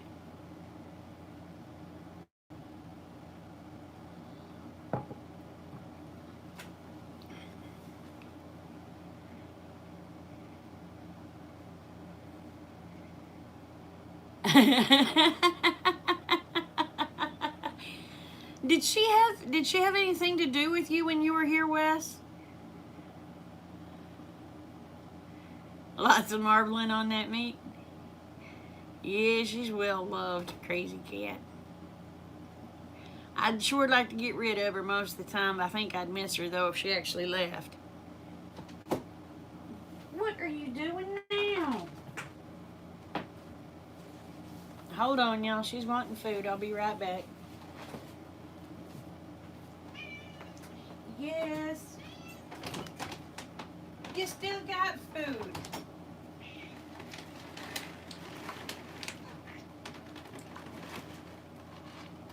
Did she have anything to do with you when you were here, Wes? Lots of marbling on that meat. Yeah, she's well loved, crazy cat. I'd sure like to get rid of her most of the time. I think I'd miss her though if she actually left. What are you doing now? Hold on, y'all. She's wanting food. I'll be right back. Yes. You still got food.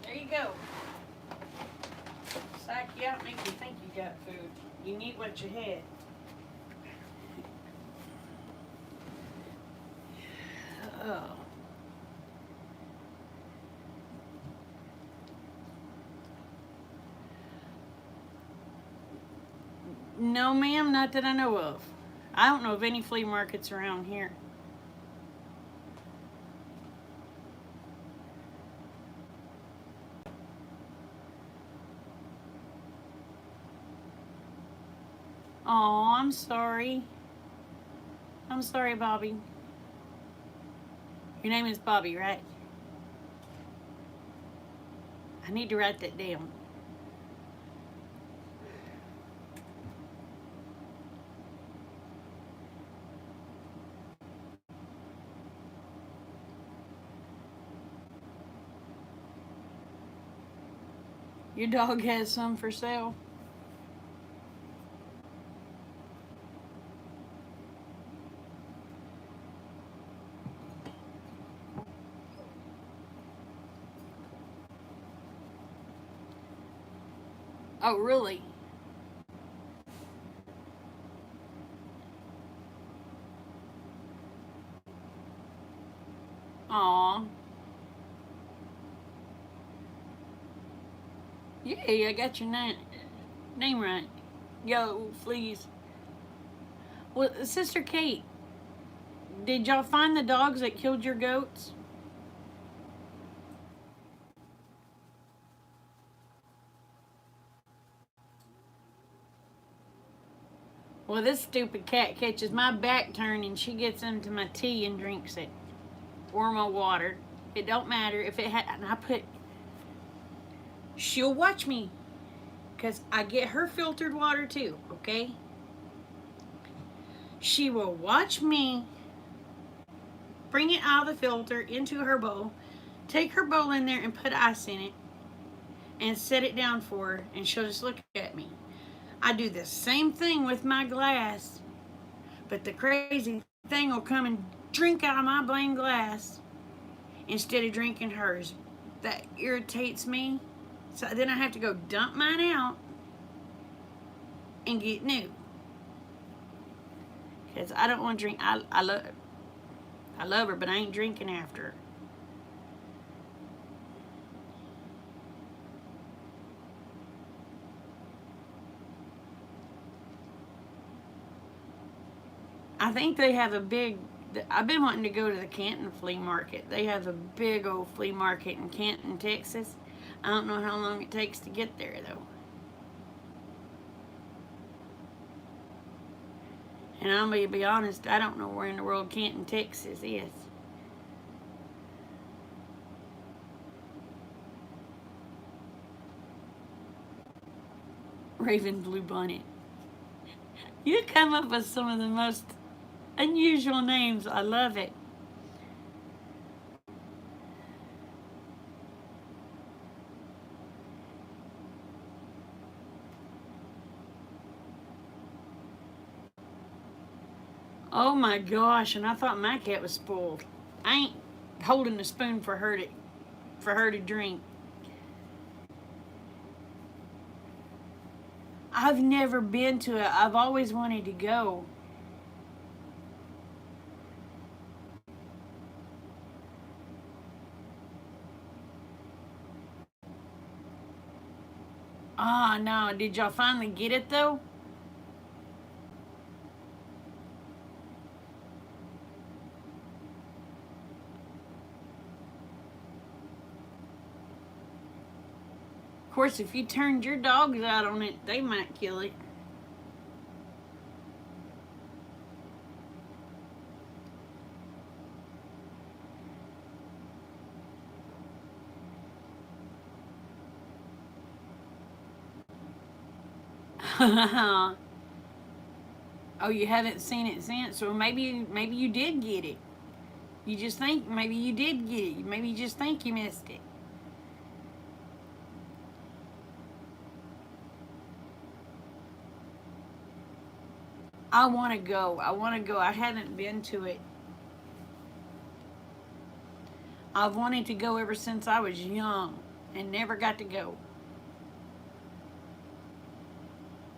There you go. Psych you out, make you think you got food. You need what you had. Oh. No, ma'am, not that I know of. I don't know of any flea markets around here. Oh, I'm sorry. I'm sorry, Bobby. Your name is Bobby, right? I need to write that down. Your dog has some for sale. Oh, really? Aw. Yeah, I got your name right. Yo, fleas. Well, Sister Kate, did y'all find the dogs that killed your goats? Well, this stupid cat catches my back turn and she gets into my tea and drinks it. Or my water. It don't matter if it had, and I put, she'll watch me. because I get her filtered water too, okay? She will watch me bring it out of the filter into her bowl, take her bowl in there and put ice in it, and set it down for her, and she'll just look at me. I do the same thing with my glass, but the crazy thing will come and drink out of my blame glass instead of drinking hers. That irritates me. So then I have to go dump mine out and get new. Because I don't want to drink. I love her, but I ain't drinking after her. I think they have a big, I've been wanting to go to the Canton flea market. They have a big old flea market in Canton, Texas. I don't know how long it takes to get there though. And I'm going to be honest, I don't know where in the world Canton, Texas is. Raven Bluebonnet. You come up with some of the most unusual names. I love it. Oh my gosh, and I thought my cat was spoiled. I ain't holding the spoon for her to drink. I've never been to it. I've always wanted to go. Ah, no. Did y'all finally get it though? Of course, if you turned your dogs out on it, they might kill it. Oh, you haven't seen it since? Or maybe you did get it. You just think maybe you did get it. Maybe you just think you missed it. I want to go. I haven't been to it. I've wanted to go ever since I was young and never got to go.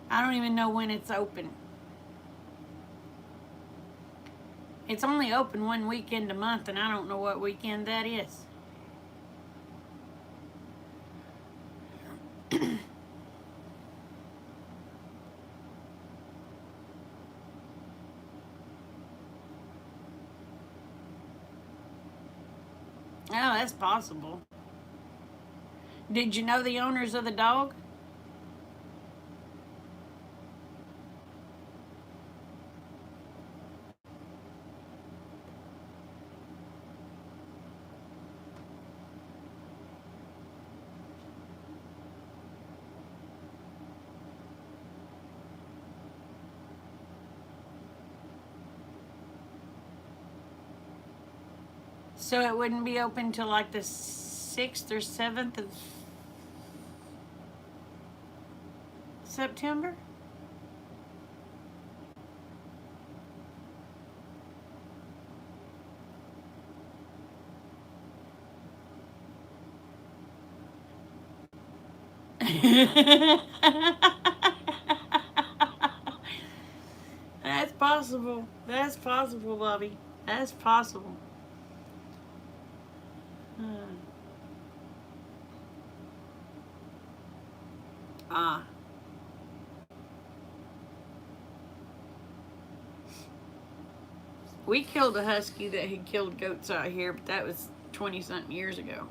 I don't even know when it's open. It's only open one weekend a month, and I don't know what weekend that is. Oh, that's possible. Did you know the owners of the dog? So it wouldn't be open till like the 6th or 7th of September? That's possible. That's possible, Bobby. That's possible. Ah. We killed a husky that had killed goats out here, but that was 20-something years ago.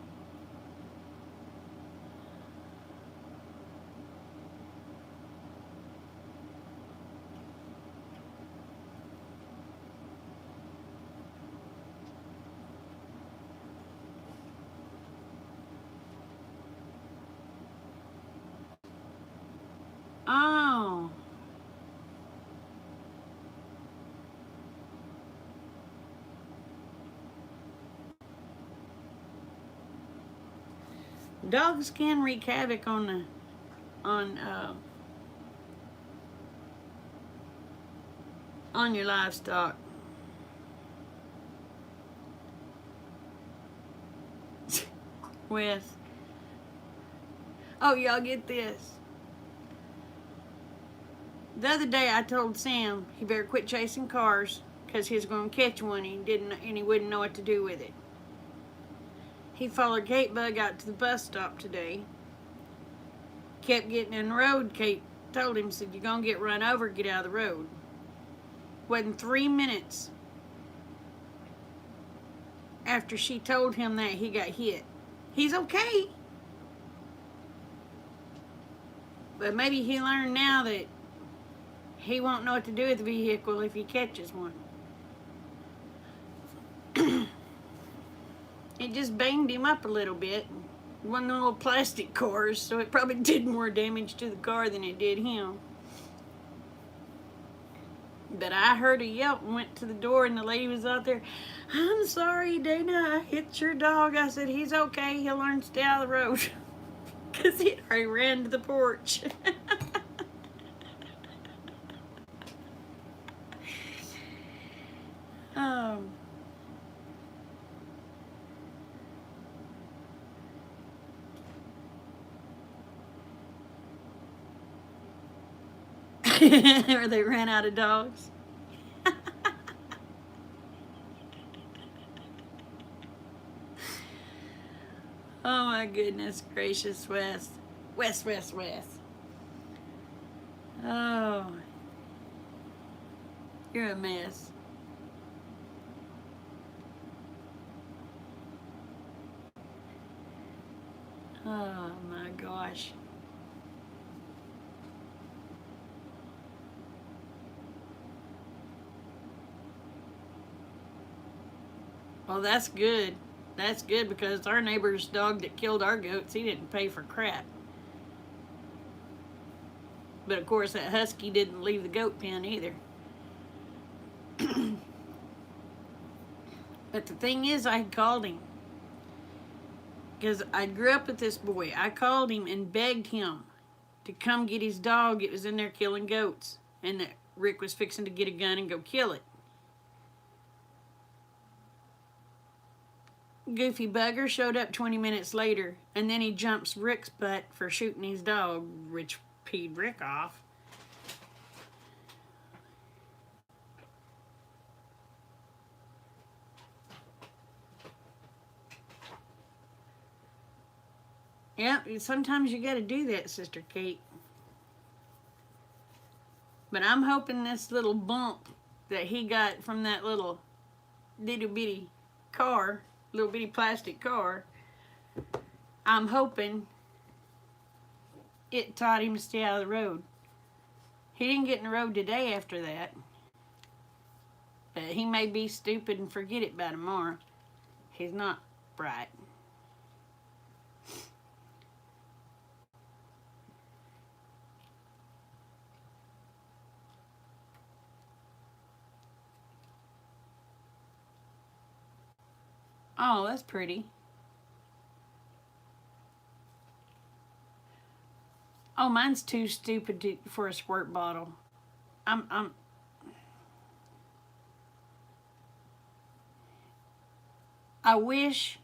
Dogs can wreak havoc on your livestock. With oh, y'all get this. The other day I told Sam he better quit chasing cars because he was going to catch one and he wouldn't know what to do with it. He followed Kate Bug out to the bus stop today. Kept getting in the road. Kate told him, said, "You're going to get run over, get out of the road." Wasn't 3 minutes after she told him that he got hit. He's okay. But maybe he learned now that he won't know what to do with the vehicle if he catches one. It just banged him up a little bit. One of the little plastic cars, so it probably did more damage to the car than it did him. But I heard a yelp and went to the door, and the lady was out there. "I'm sorry, Dana, I hit your dog." I said, "He's okay. He'll learn to stay out of the road." Because he already ran to the porch. Oh. Or they ran out of dogs. Oh my goodness gracious, Wes. Wes. Oh. You're a mess. Oh my gosh. Well, that's good. That's good because our neighbor's dog that killed our goats, he didn't pay for crap. But of course, that husky didn't leave the goat pen either. But the thing is, I called him. Because I grew up with this boy. I called him and begged him to come get his dog. It was in there killing goats. And that Rick was fixing to get a gun and go kill it. Goofy bugger showed up 20 minutes later, and then he jumps Rick's butt for shooting his dog, which peed Rick off. Yeah, sometimes you gotta do that, Sister Kate. But I'm hoping this little bump that he got from that little little bitty car, little bitty plastic car, I'm hoping it taught him to stay out of the road. He didn't get in the road today after that. But he may be stupid and forget it by tomorrow. He's not bright. Oh, that's pretty. Oh, mine's too stupid for a squirt bottle. I wish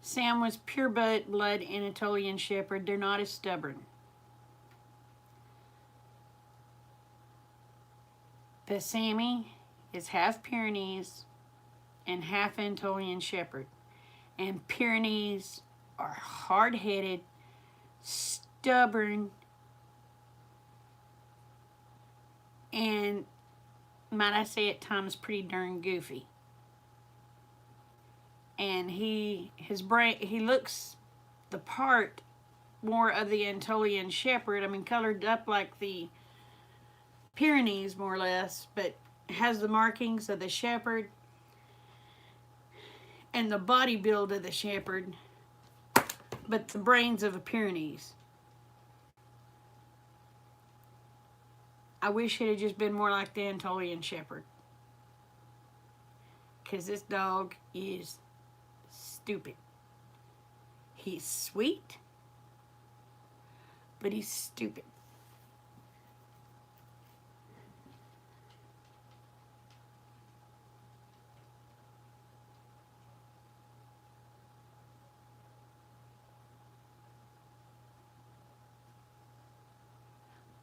Sam was pure blood Anatolian Shepherd. They're not as stubborn. But Sammy is half Pyrenees and half Anatolian Shepherd. And Pyrenees are hard-headed, stubborn, and might I say at times pretty darn goofy. And he looks the part more of the Anatolian Shepherd. I mean, colored up like the Pyrenees more or less, but has the markings of the Shepherd and the body build of the Shepherd, but the brains of a Pyrenees. I wish it had just been more like the Anatolian Shepherd. Because this dog is stupid. He's sweet, but he's stupid.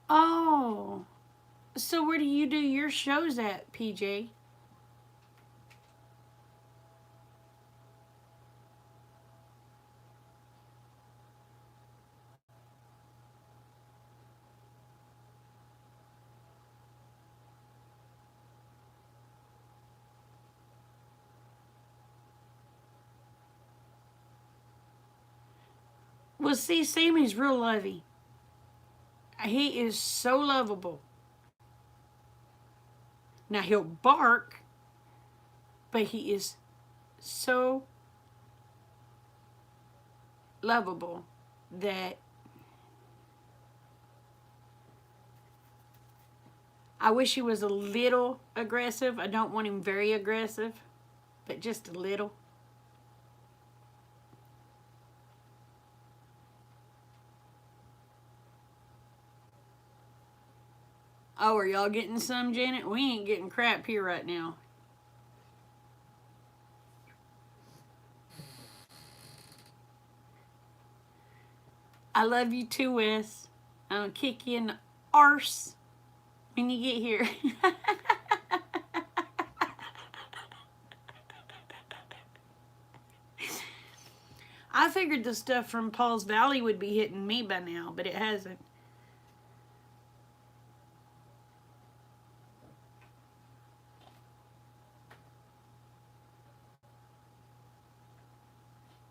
Oh, so where do you do your shows at, PJ? Well, see, Sammy's real lovey. He is so lovable. Now, he'll bark, but he is so lovable that I wish he was a little aggressive. I don't want him very aggressive, but just a little. Oh, are y'all getting some, Janet? We ain't getting crap here right now. I love you too, Wes. I'm gonna kick you in the arse when you get here. I figured the stuff from Paul's Valley would be hitting me by now, but it hasn't.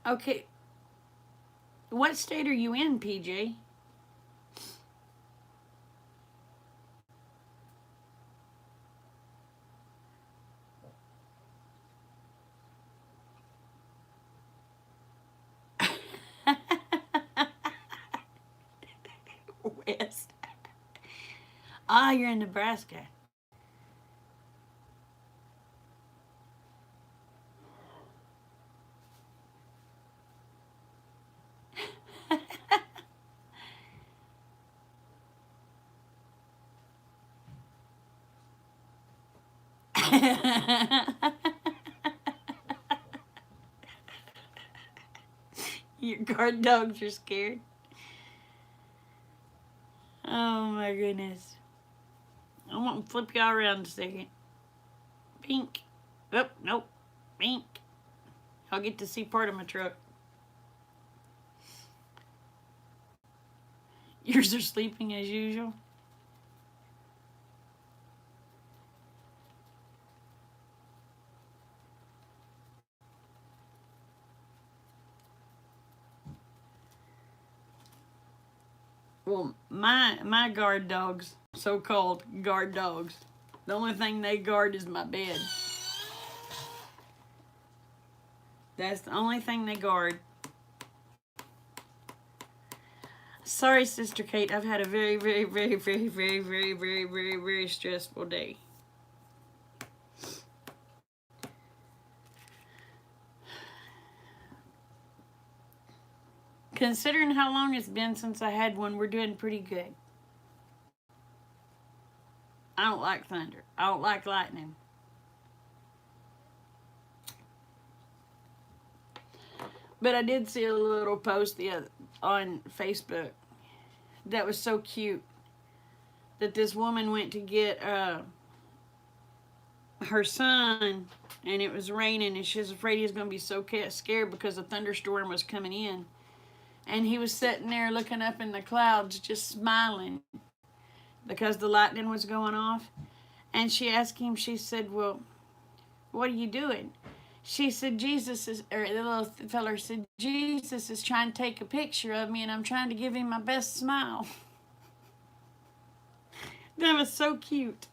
Okay. What state are you in, PJ? West. Ah, you're in Nebraska. Your guard dogs are scared. Oh my goodness. I want to flip y'all around a second. Pink. Oh, nope. Pink. I'll get to see part of my truck. Yours are sleeping as usual. Well, my guard dogs, so-called guard dogs, the only thing they guard is my bed. That's the only thing they guard. Sorry, Sister Kate, I've had a very, very, very, very, very, very, very, very, very stressful day. Considering how long it's been since I had one, we're doing pretty good. I don't like thunder. I don't like lightning. But I did see a little post on Facebook that was so cute, that this woman went to get her son, and it was raining, and she was afraid he was going to be so scared because a thunderstorm was coming in. And he was sitting there looking up in the clouds, just smiling because the lightning was going off. And she asked him, she said, well, what are you doing? She said, the little feller said, Jesus is trying to take a picture of me, and I'm trying to give him my best smile. That was so cute.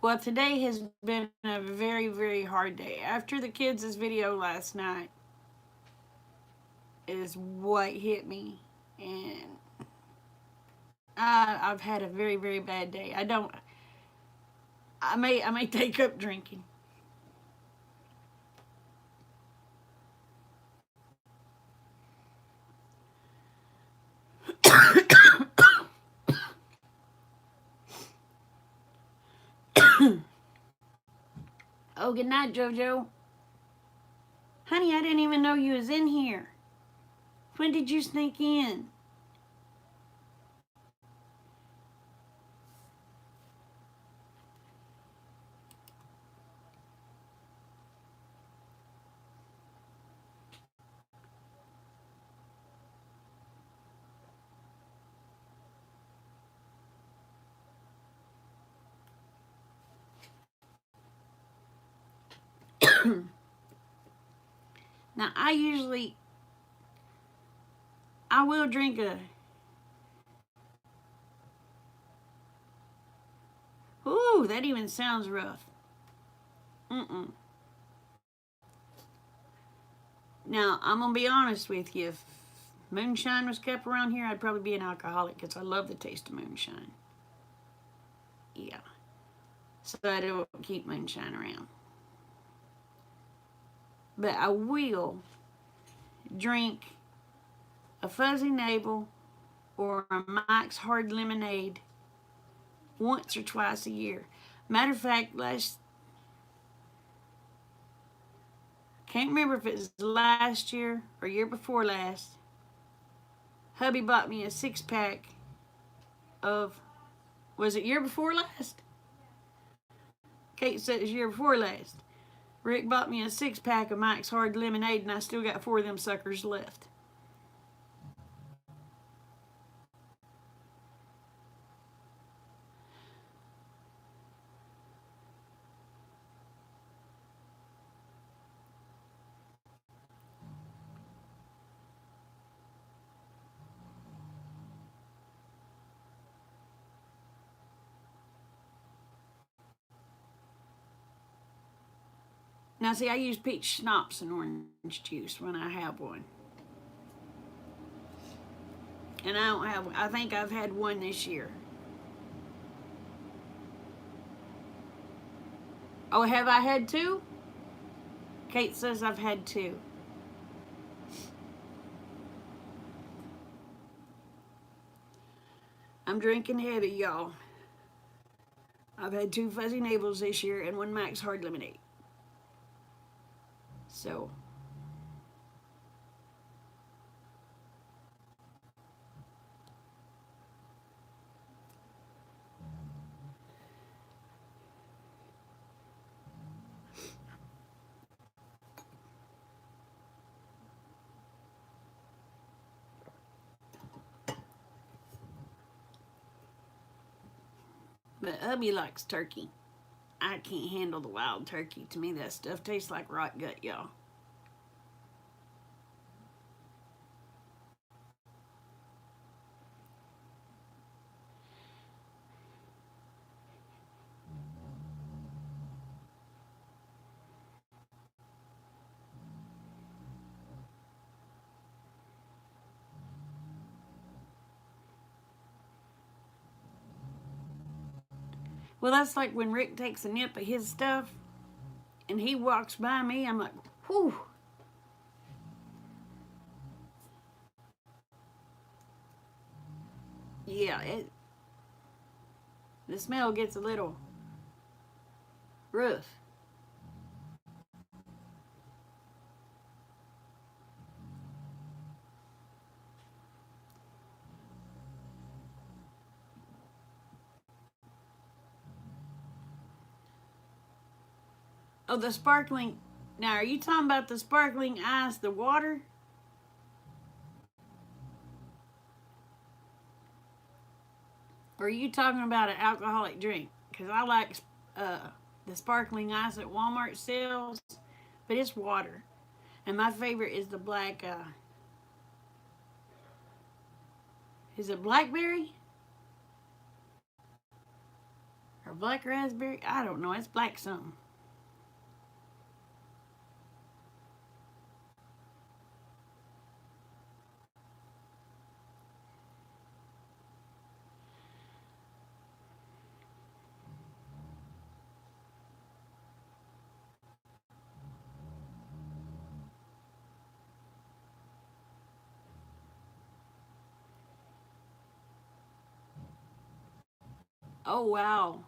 Well, today has been a very, very hard day. After the kids' video last night is what hit me. And I've had a very, very bad day. I may take up drinking. Oh, good night, JoJo. Honey, I didn't even know you was in here. When did you sneak in? Now, I will drink a. Ooh, that even sounds rough. Mm-mm. Now, I'm going to be honest with you. If moonshine was kept around here, I'd probably be an alcoholic because I love the taste of moonshine. Yeah. So I don't keep moonshine around. But I will drink a fuzzy navel or a Mike's Hard Lemonade once or twice a year. Matter of fact, can't remember if it was last year or year before last, hubby bought me a 6-pack of, was it year before last? Kate said it was year before last. Rick bought me a 6-pack of Mike's Hard Lemonade, and I still got 4 of them suckers left. Now, see, I use peach schnapps and orange juice when I have one. And I think I've had one this year. Oh, have I had 2? Kate says I've had 2. I'm drinking heavy, y'all. I've had 2 fuzzy navels this year and 1 Mike's Hard Lemonade. So, but hubby likes turkey. I can't handle the wild turkey. To me, that stuff tastes like rot gut, y'all. Well, that's like when Rick takes a nip of his stuff and he walks by me, I'm like, whew. Yeah, the smell gets a little rough. Oh, the sparkling. Now, are you talking about the sparkling ice, the water? Or are you talking about an alcoholic drink? Because I like the sparkling ice that Walmart sells, but it's water. And my favorite is the black, is it blackberry? Or black raspberry? I don't know. It's black something. Oh, wow.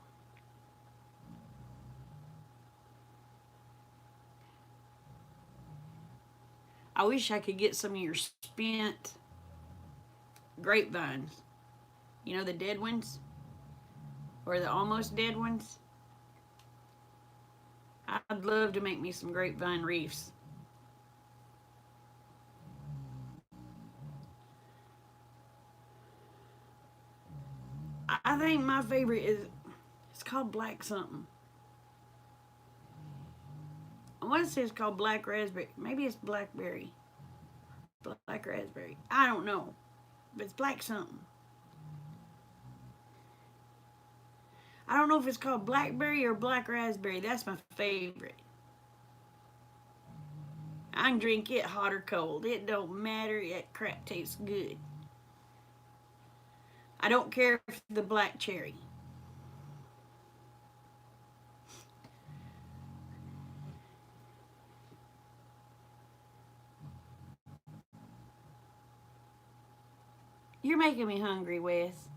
I wish I could get some of your spent grapevines. You know, the dead ones? Or the almost dead ones? I'd love to make me some grapevine reefs. I think my favorite is, it's called black something. I want to say it's called black raspberry. Maybe it's blackberry. Black raspberry. I don't know. But it's black something. I don't know if it's called blackberry or black raspberry. That's my favorite. I can drink it hot or cold. It don't matter. That crap tastes good. I don't care if the black cherry. You're making me hungry, Wes.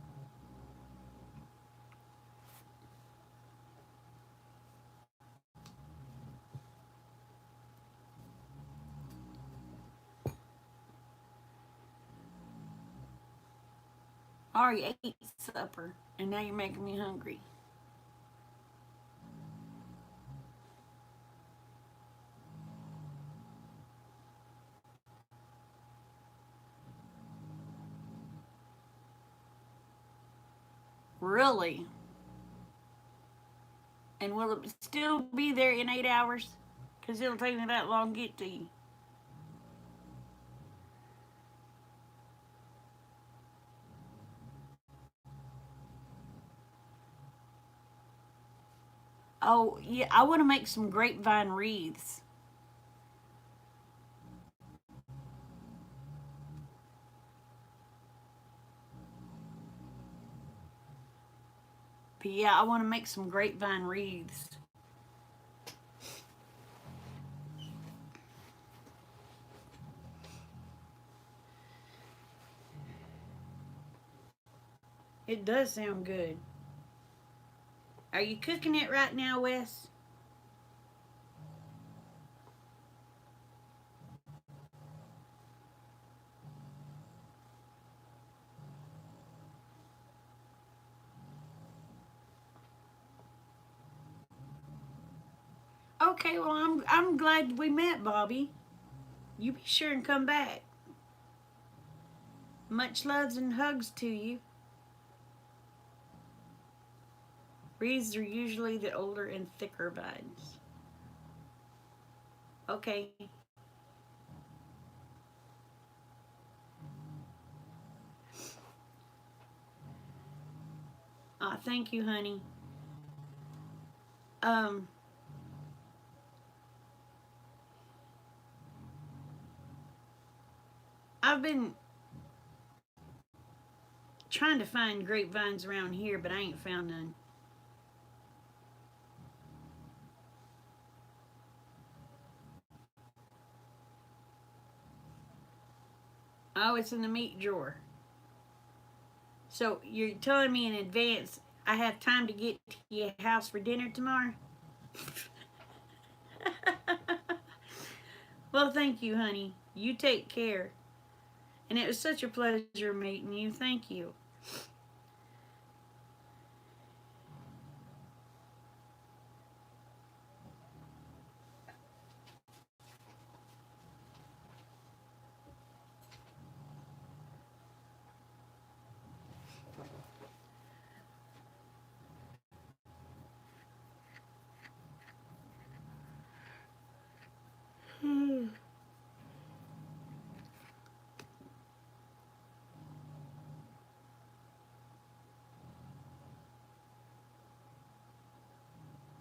I already ate supper, and now you're making me hungry. Really? And will it still be there in 8 hours? Because it'll take me that long to get to you. Oh, yeah, I want to make some grapevine wreaths. But yeah, I want to make some grapevine wreaths. It does sound good. Are you cooking it right now, Wes? Okay, well, I'm glad we met, Bobby. You be sure and come back. Much loves and hugs to you. Wreaths are usually the older and thicker vines. Okay. Thank you, honey. Um, I've been trying to find grapevines around here, but I ain't found none. Oh, it's in the meat drawer. So you're telling me in advance I have time to get to your house for dinner tomorrow? Well, thank you, honey. You take care. And it was such a pleasure meeting you. Thank you.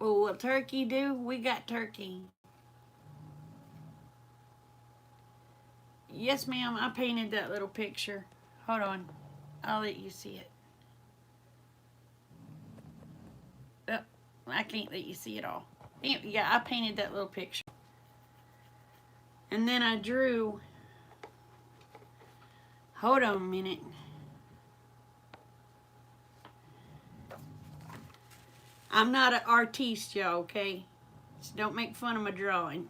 Oh, will turkey do? We got turkey. Yes, ma'am, I painted that little picture. Hold on. I'll let you see it. Oh, I can't let you see it all. Yeah, I painted that little picture. And then I drew. Hold on a minute. I'm not an artiste, y'all, okay? So don't make fun of my drawing.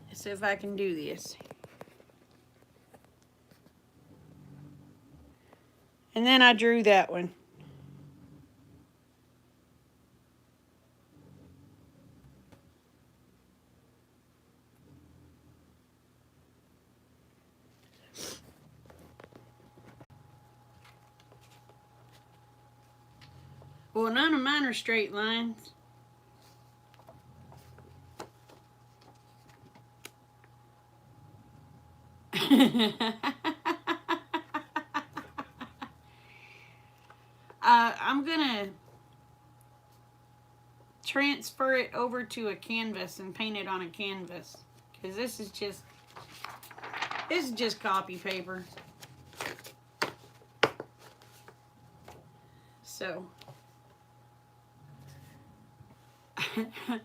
Let's see if I can do this. And then I drew that one. Well, none of mine are straight lines. I'm gonna transfer it over to a canvas and paint it on a canvas, because this is just copy paper. So oh,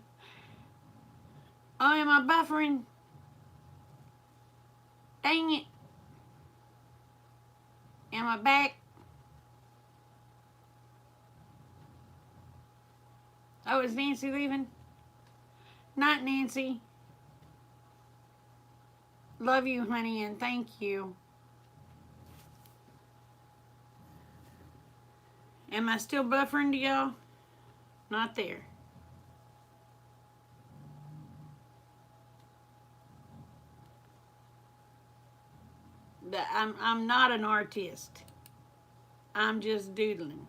am I buffering? Dang it. Am I back? Oh, is Nancy leaving? Not Nancy. Love you, honey, and thank you. Am I still buffering to y'all? Not there. I'm not an artist. I'm just doodling.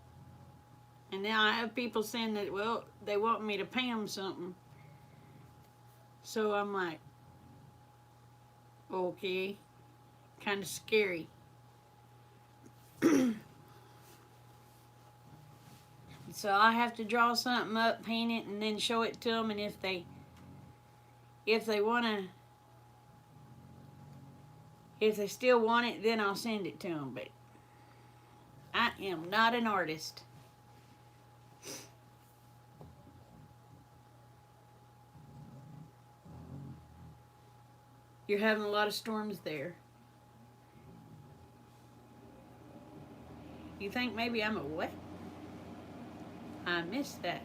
And now I have people saying that, well, they want me to pay them something. So I'm like, okay, kind of scary. So I have to draw something up, paint it, and then show it to them. And if they still want it, then I'll send it to them. But I am not an artist. You're having a lot of storms there. You think maybe I'm a what? I missed that.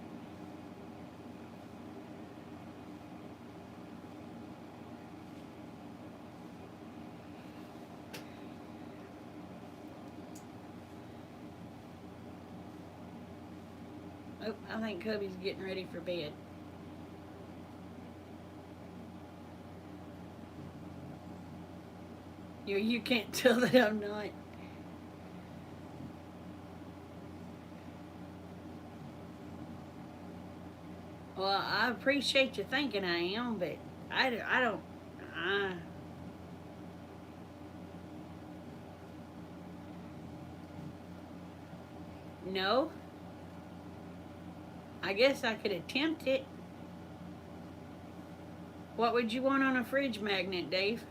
Oh, I think Cubby's getting ready for bed. You can't tell that I'm not. Well, I appreciate you thinking I am, but I don't. No. I guess I could attempt it. What would you want on a fridge magnet, Dave?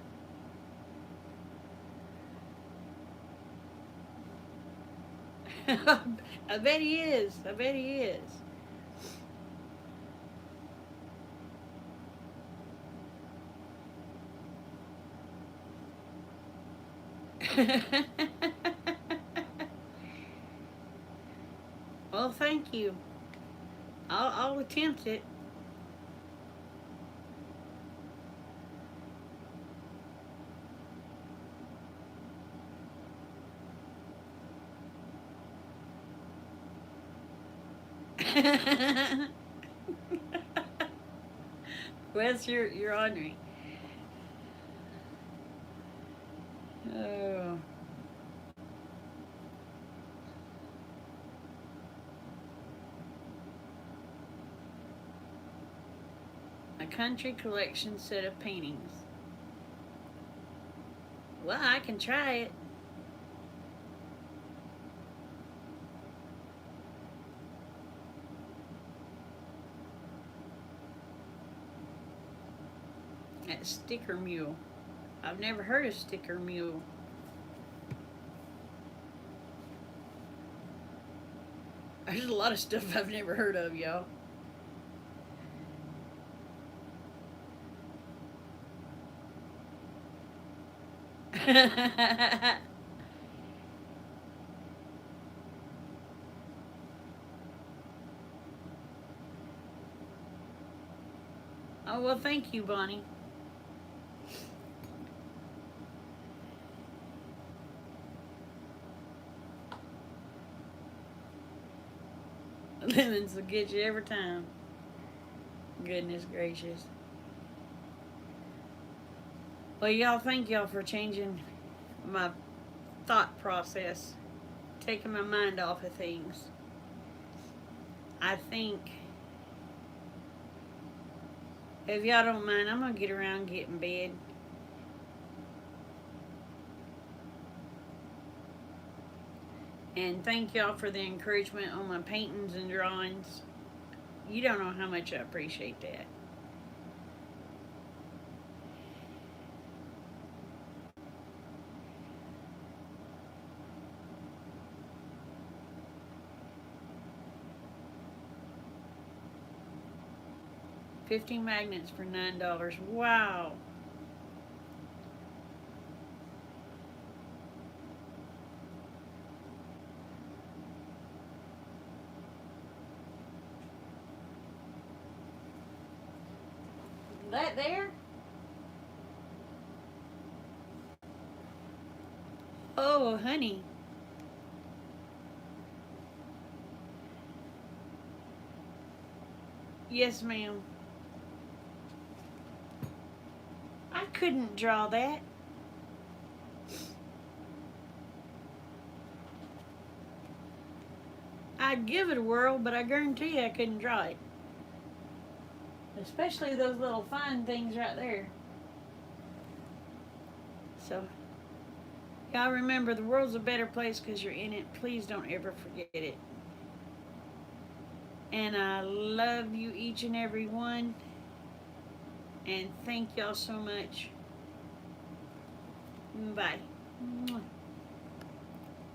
I bet he is. I bet he is. Well, thank you. I'll attempt it. Wes, you're on me. Oh. A country collection set of paintings. Well, I can try it. That sticker mule. I've never heard of sticker mule. There's a lot of stuff I've never heard of, y'all. Oh, well, thank you, Bonnie. Lemons will get you every time. Goodness gracious. Well, y'all, thank y'all for changing my thought process, taking my mind off of things. I think, if y'all don't mind, I'm going to get around getting bed. And thank y'all for the encouragement on my paintings and drawings. You don't know how much I appreciate that. $15 magnets for $9. Wow. That there? Oh, honey. Yes, ma'am. I couldn't draw that. I'd give it a whirl, but I guarantee you I couldn't draw it. Especially those little fine things right there. So, y'all remember, the world's a better place because you're in it. Please don't ever forget it. And I love you each and every one. And thank y'all so much. Bye.